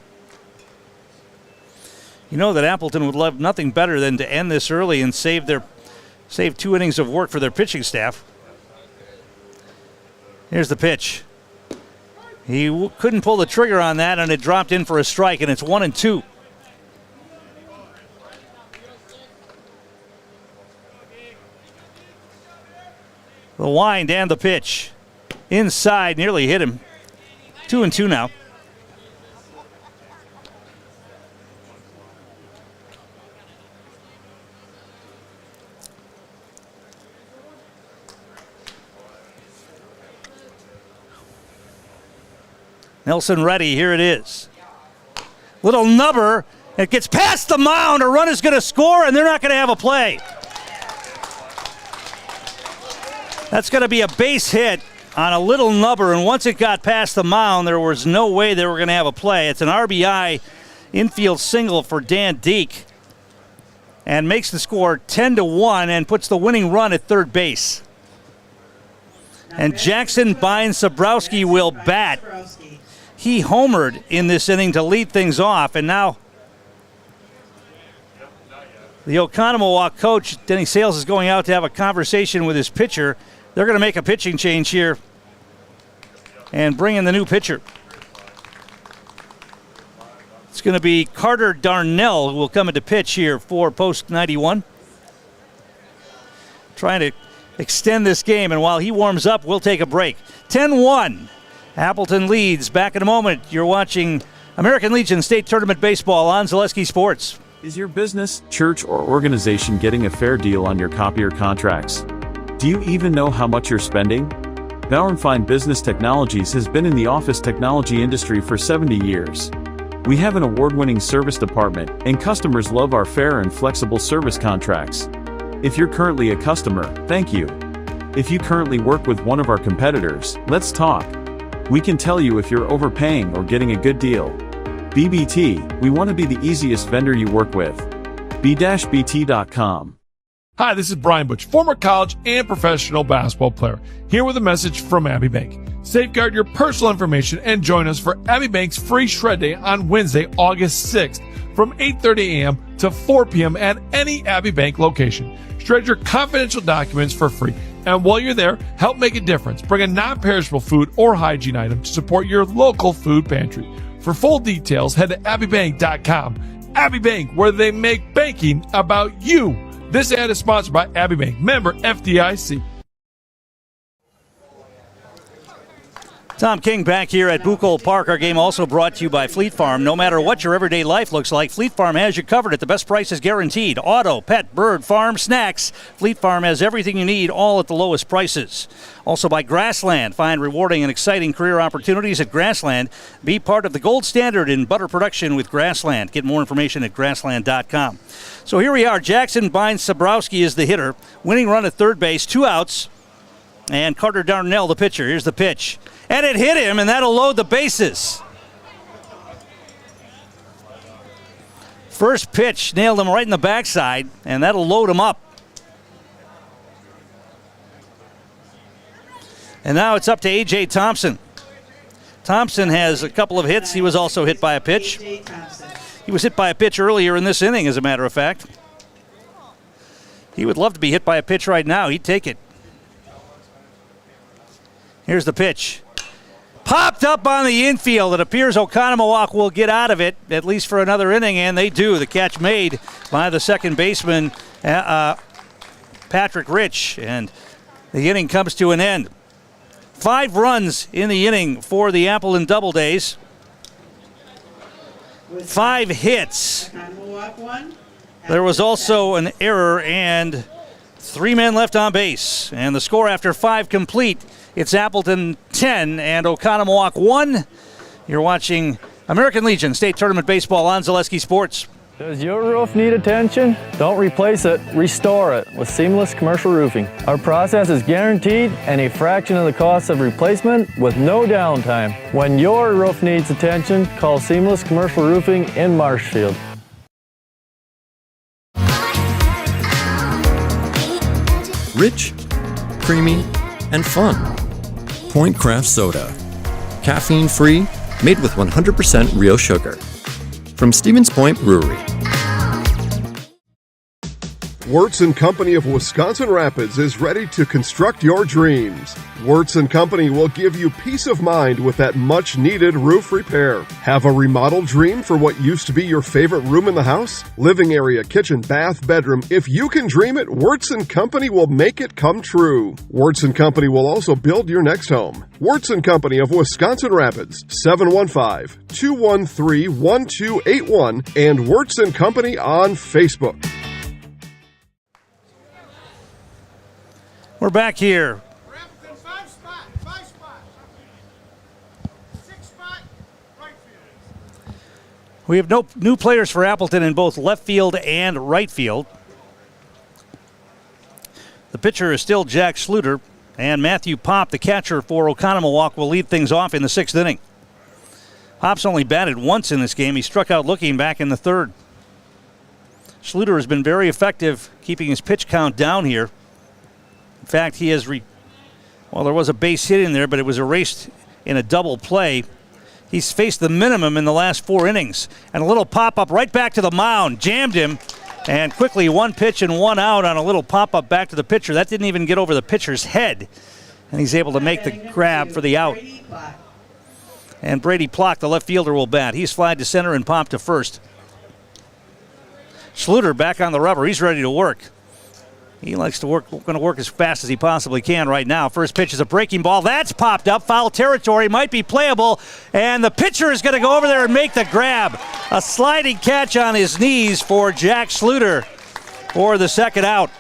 You know that Appleton would love nothing better than to end this early and save 2 innings of work for their pitching staff. Here's the pitch. He couldn't pull the trigger on that, and it dropped in for a strike, and it's 1-2. The wind and the pitch. Inside, nearly hit him. 2-2 now. Nelson ready, here it is. Little nubber, it gets past the mound, a run is going to score, and they're not going to have a play. That's going to be a base hit on a little nubber, and once it got past the mound, there was no way they were going to have a play. It's an RBI infield single for Dan Deek, and makes the score 10-1 and puts the winning run at third base. And Jackson Bynes-Sabrowski will bat. He homered in this inning to lead things off, and now the Oconomowoc coach, Denny Sales, is going out to have a conversation with his pitcher. They're going to make a pitching change here and bring in the new pitcher. It's going to be Carter Darnell who will come into pitch here for post 91. Trying to extend this game, and while he warms up, we'll take a break. 10-1. Appleton leads. Back in a moment. You're watching American Legion State Tournament Baseball on Zaleski Sports. Is your business, church, or organization getting a fair deal on your copier contracts? Do you even know how much you're spending? Bauer & Fine Business Technologies has been in the office technology industry for 70 years. We have an award-winning service department, and customers love our fair and flexible service contracts. If you're currently a customer, thank you. If you currently work with one of our competitors, let's talk. We can tell you if you're overpaying or getting a good deal. BBT, we want to be the easiest vendor you work with. b-bt.com. Hi, this is Brian Butch, former college and professional basketball player, here with a message from Abbey Bank. Safeguard your personal information and join us for Abbey Bank's free shred day on Wednesday, August 6th from 8:30 a.m. to 4 p.m. at any Abbey Bank location. Shred your confidential documents for free. And while you're there, help make a difference. Bring a non-perishable food or hygiene item to support your local food pantry. For full details, head to abbeybank.com. Abbey Bank, where they make banking about you. This ad is sponsored by Abbey Bank, member FDIC. Tom King back here at Buchholz Park. Our game also brought to you by Fleet Farm. No matter what your everyday life looks like, Fleet Farm has you covered at the best prices guaranteed. Auto, pet, bird, farm, snacks. Fleet Farm has everything you need, all at the lowest prices. Also by Grassland. Find rewarding and exciting career opportunities at Grassland. Be part of the gold standard in butter production with Grassland. Get more information at grassland.com. So here we are. Jackson Bynes-Sabrowski is the hitter. Winning run at third base, 2 outs. And Carter Darnell, the pitcher. Here's the pitch. And it hit him, and that'll load the bases. First pitch nailed him right in the backside, and that'll load him up. And now it's up to A.J. Thompson. Thompson has a couple of hits. He was also hit by a pitch. He was hit by a pitch earlier in this inning, as a matter of fact. He would love to be hit by a pitch right now. He'd take it. Here's the pitch. Popped up on the infield. It appears Oconomowoc will get out of it, at least for another inning, and they do. The catch made by the second baseman, Patrick Rich, and the inning comes to an end. 5 runs in the inning for the Appleton Doubledays. 5 hits. There was also an error and 3 men left on base. And the score after 5 complete, it's Appleton 10 and Oconomowoc 1. You're watching American Legion State Tournament Baseball on Zaleski Sports. Does your roof need attention? Don't replace it, restore it with Seamless Commercial Roofing. Our process is guaranteed and a fraction of the cost of replacement with no downtime. When your roof needs attention, call Seamless Commercial Roofing in Marshfield. Rich, creamy, and fun. Point Craft Soda. Caffeine-free, made with 100% real sugar. From Stevens Point Brewery. Wirtz & Company of Wisconsin Rapids is ready to construct your dreams. Wirtz & Company will give you peace of mind with that much-needed roof repair. Have a remodeled dream for what used to be your favorite room in the house? Living area, kitchen, bath, bedroom. If you can dream it, Wirtz & Company will make it come true. Wirtz & Company will also build your next home. Wirtz & Company of Wisconsin Rapids, 715-213-1281, and Wirtz & Company on Facebook. We're back here. We have no new players for Appleton in both left field and right field. The pitcher is still Jack Schluter, and Matthew Popp, the catcher for Oconomowoc, will lead things off in the 6th inning. Popp's only batted once in this game. He struck out looking back in the 3rd. Schluter has been very effective keeping his pitch count down here. In fact, he has well, there was a base hit in there, but it was erased in a double play. He's faced the minimum in the last 4 innings. And a little pop-up right back to the mound. Jammed him. And quickly 1 pitch and 1 out on a little pop-up back to the pitcher. That didn't even get over the pitcher's head. And he's able to make the grab for the out. And Brady Plock, the left fielder, will bat. He's flied to center and popped to first. Schluter back on the rubber. He's ready to work. He likes to work, going to work as fast as he possibly can right now. First pitch is a breaking ball. That's popped up. Foul territory, might be playable. And the pitcher is going to go over there and make the grab. A sliding catch on his knees for Jack Schluter for the second out.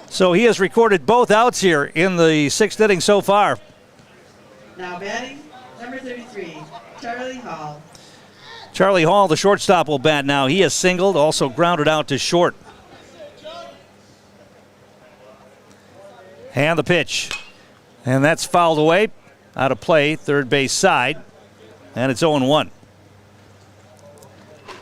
So he has recorded both outs here in the 6th inning so far. Now batting, number 33, Charlie Hall. Charlie Hall, the shortstop, will bat now. He has singled, also grounded out to short. And the pitch. And that's fouled away. Out of play, third base side. And it's 0-1.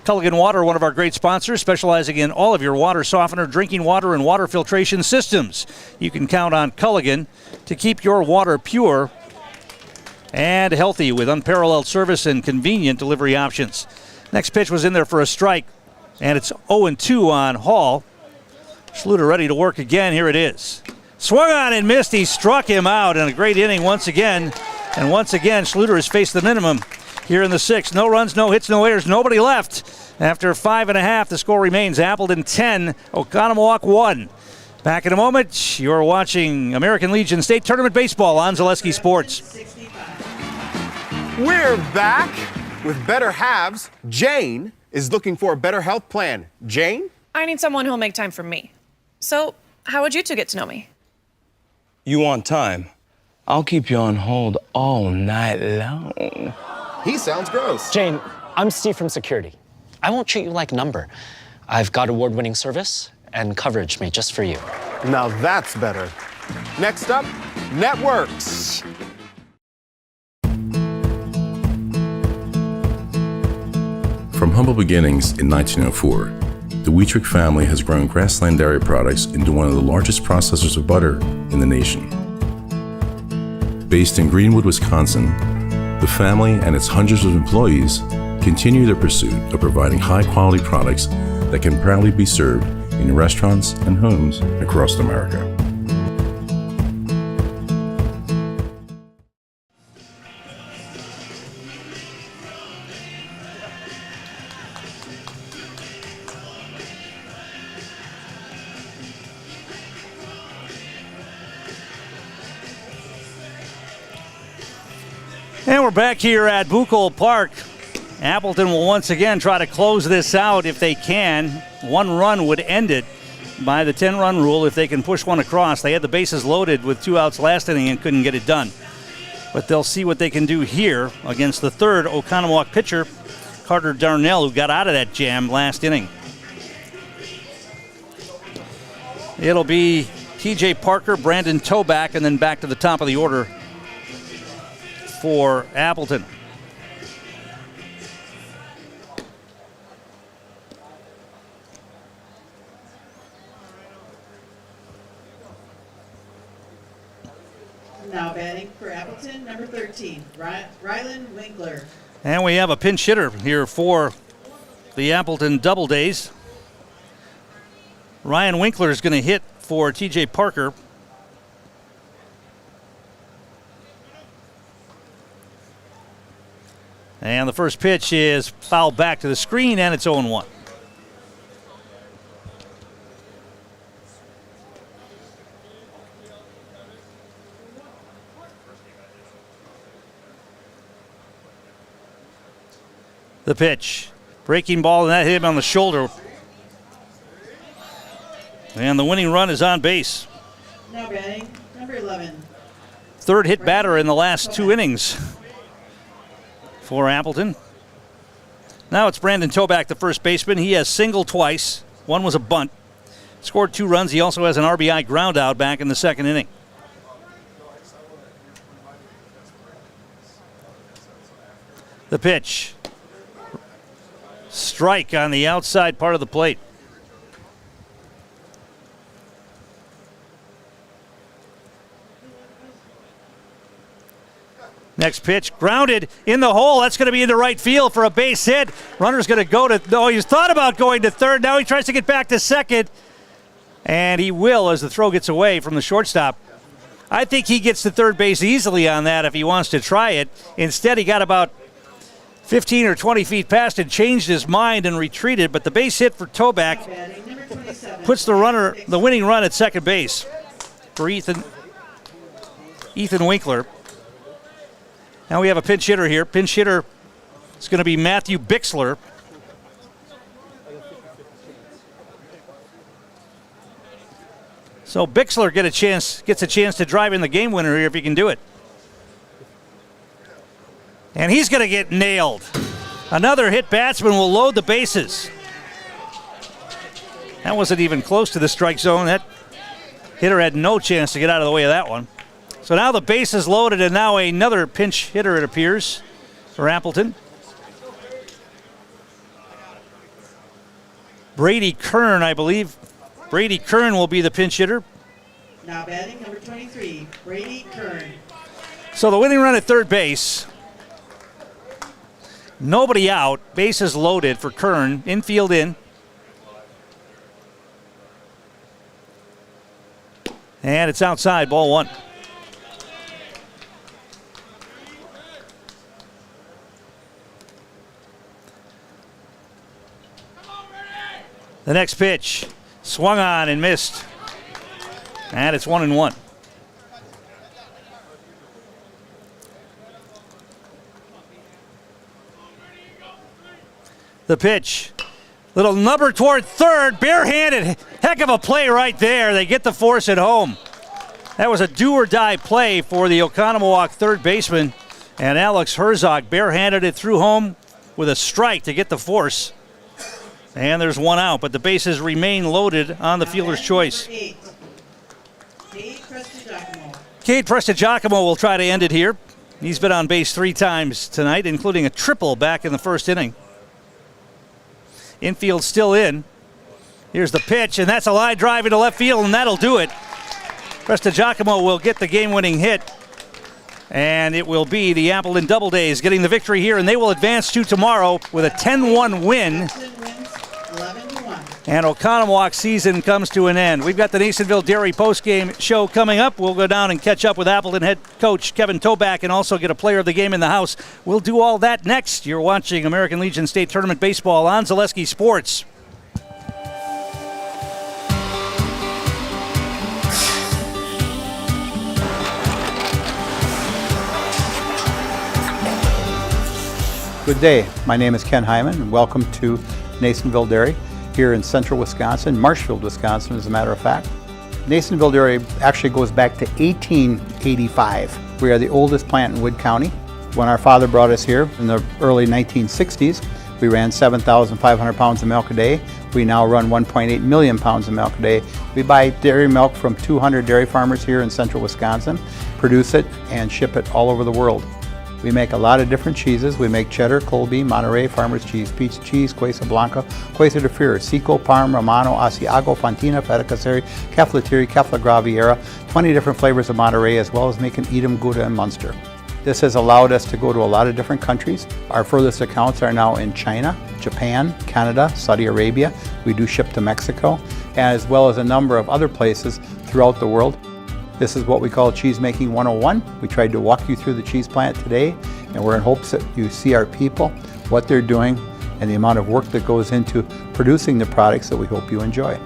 Culligan Water, one of our great sponsors, specializing in all of your water softener, drinking water, and water filtration systems. You can count on Culligan to keep your water pure and healthy with unparalleled service and convenient delivery options. Next pitch was in there for a strike. And it's 0-2 on Hall. Schluter ready to work again. Here it is. Swung on and missed. He struck him out in a great inning once again. And once again, Schluter has faced the minimum here in the 6th. No runs, no hits, no errors, nobody left. After 5.5, the score remains Appleton 10, Oconomowoc 1. Back in a moment. You're watching American Legion State Tournament Baseball on Zaleski Sports. We're back with better halves. Jane is looking for a better health plan. Jane? I need someone who'll make time for me. So, how would you two get to know me? You want time? I'll keep you on hold all night long. He sounds gross. Jane, I'm Steve from security. I won't treat you like a number. I've got award-winning service and coverage made just for you. Now that's better. Next up, networks. From humble beginnings in 1904, the Wheatrick family has grown Grassland Dairy Products into one of the largest processors of butter in the nation. Based in Greenwood, Wisconsin, the family and its hundreds of employees continue their pursuit of providing high-quality products that can proudly be served in restaurants and homes across America. And we're back here at Buchholz Park. Appleton will once again try to close this out if they can. One run would end it by the 10-run rule if they can push one across. They had the bases loaded with 2 outs last inning and couldn't get it done. But they'll see what they can do here against the third Oconomowoc pitcher, Carter Darnell, who got out of that jam last inning. It'll be TJ Parker, Brandon Toback, and then back to the top of the order for Appleton. Now batting for Appleton, number 13, Rylan Winkler. And we have a pinch hitter here for the Appleton Double Days. Ryan Winkler is going to hit for TJ Parker. And the first pitch is fouled back to the screen, and it's 0-1. The pitch. Breaking ball, and that hit him on the shoulder. And the winning run is on base. Now batting, number 11. Third hit batter in the last 2 innings for Appleton. Now it's Brandon Toback, the first baseman. He has singled twice. One was a bunt. Scored 2 runs. He also has an RBI ground out back in the second inning. The pitch. Strike on the outside part of the plate. Next pitch, grounded in the hole. That's going to be into right field for a base hit. Runner's going to go to, no, he's thought about going to third. Now he tries to get back to second. And he will as the throw gets away from the shortstop. I think he gets to third base easily on that if he wants to try it. Instead, he got about 15 or 20 feet past and changed his mind and retreated. But the base hit for Toback puts the winning run at second base for Ethan Winkler. Now we have a pinch hitter here. Pinch hitter is going to be Matthew Bixler. So Bixler gets a chance to drive in the game winner here if he can do it. And he's going to get nailed. Another hit batsman will load the bases. That wasn't even close to the strike zone. That hitter had no chance to get out of the way of that one. So now the base is loaded, and now another pinch hitter, it appears, for Appleton. Brady Kern, I believe. Brady Kern will be the pinch hitter. Now batting, number 23, Brady Kern. So the winning run at third base. Nobody out. Bases loaded for Kern. Infield in. And it's outside, ball 1. The next pitch, swung on and missed. And it's 1-1. The pitch, little number toward third, barehanded. Heck of a play right there. They get the force at home. That was a do-or-die play for the Oconomowoc third baseman. And Alex Herzog barehanded it through home with a strike to get the force. And there's 1 out, but the bases remain loaded on the fielder's choice. Cade Prestigiacomo. Cade Prestigiacomo will try to end it here. He's been on base 3 times tonight, including a triple back in the first inning. Infield still in. Here's the pitch, and that's a line drive into left field, and that'll do it. Prestigiacomo will get the game-winning hit. And it will be the Appleton Double Days getting the victory here, and they will advance to tomorrow with a 10-1 win. And Oconomowoc season comes to an end. We've got the Nasonville Dairy postgame show coming up. We'll go down and catch up with Appleton head coach Kevin Toback and also get a player of the game in the house. We'll do all that next. You're watching American Legion State Tournament Baseball on Zaleski Sports. Good day. My name is Ken Hyman, and welcome to Nasonville Dairy here in central Wisconsin, Marshfield, Wisconsin, as a matter of fact. Nasonville Dairy actually goes back to 1885. We are the oldest plant in Wood County. When our father brought us here in the early 1960s, we ran 7,500 pounds of milk a day. We now run 1.8 million pounds of milk a day. We buy dairy milk from 200 dairy farmers here in central Wisconsin, produce it, and ship it all over the world. We make a lot of different cheeses. We make cheddar, Colby, Monterey, farmer's cheese, pizza cheese, Quesa Blanca, Quesa de Freer, Seco, Parm, Romano, Asiago, Fontina, Feta Caseri, Caflatiri, Cafla Graviera, 20 different flavors of Monterey, as well as making Edam, Gouda, and Munster. This has allowed us to go to a lot of different countries. Our furthest accounts are now in China, Japan, Canada, Saudi Arabia. We do ship to Mexico, as well as a number of other places throughout the world. This is what we call Cheese Making 101. We tried to walk you through the cheese plant today, and we're in hopes that you see our people, what they're doing, and the amount of work that goes into producing the products that we hope you enjoy.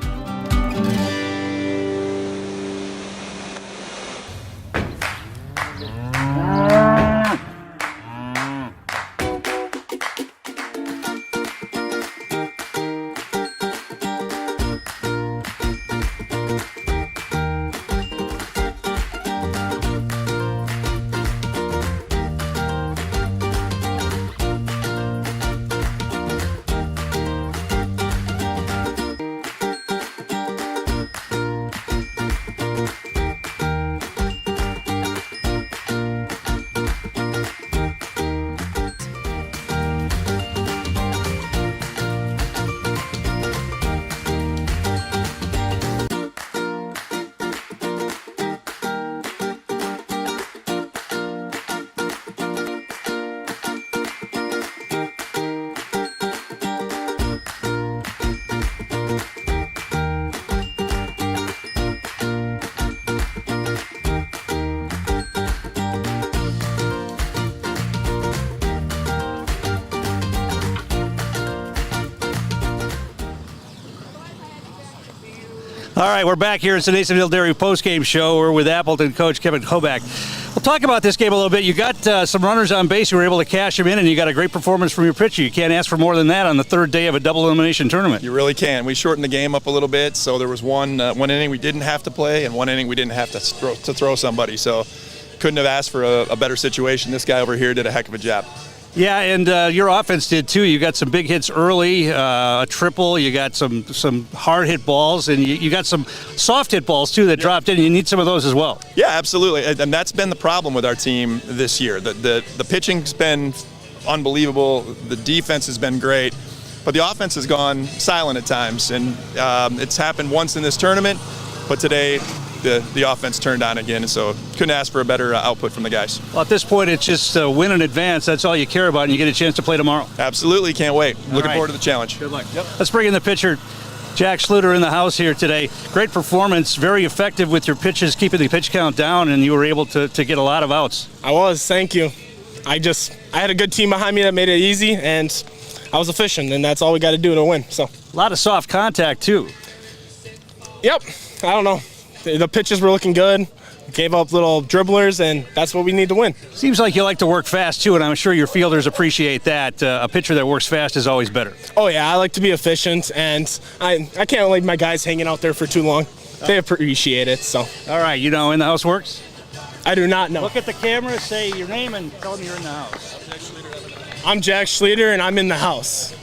All right, we're back here at the Nasonville Dairy postgame show. We're with Appleton coach Kevin Toback. We'll talk about this game a little bit. You got some runners on base. You were able to cash them in, and you got a great performance from your pitcher. You can't ask for more than that on the third day of a double elimination tournament. You really can. We shortened the game up a little bit, so there was one inning we didn't have to play, and one inning we didn't have to throw somebody. So couldn't have asked for a better situation. This guy over here did a heck of a job. Yeah, and your offense did too. You got some big hits early, a triple. You got some hard hit balls, and you got some soft hit balls too that dropped in. You need some of those as well. Yeah, absolutely, and that's been the problem with our team this year. The pitching's been unbelievable. The defense has been great, but the offense has gone silent at times, and it's happened once in this tournament. But today, the offense turned on again, and so couldn't ask for a better output from the guys. Well, at this point, it's just win in advance. That's all you care about, and you get a chance to play tomorrow. Absolutely, can't wait. Looking forward to the challenge. Good luck. Yep. Let's bring in the pitcher, Jack Schluter, in the house here today. Great performance, very effective with your pitches, keeping the pitch count down, and you were able to get a lot of outs. I was, thank you. I had a good team behind me that made it easy, and I was efficient, and that's all we got to do to win. So a lot of soft contact too. Yep. I don't know. The pitches were looking good. Gave up little dribblers, and that's what we need to win. Seems like you like to work fast too, and I'm sure your fielders appreciate that. A pitcher that works fast is always better. Oh yeah, I like to be efficient, and I can't leave my guys hanging out there for too long. They appreciate it. So. All right, you know when the house works? I do not know. Look at the camera, say your name, and tell them you're in the house. I'm Jack Schluter, and I'm in the house.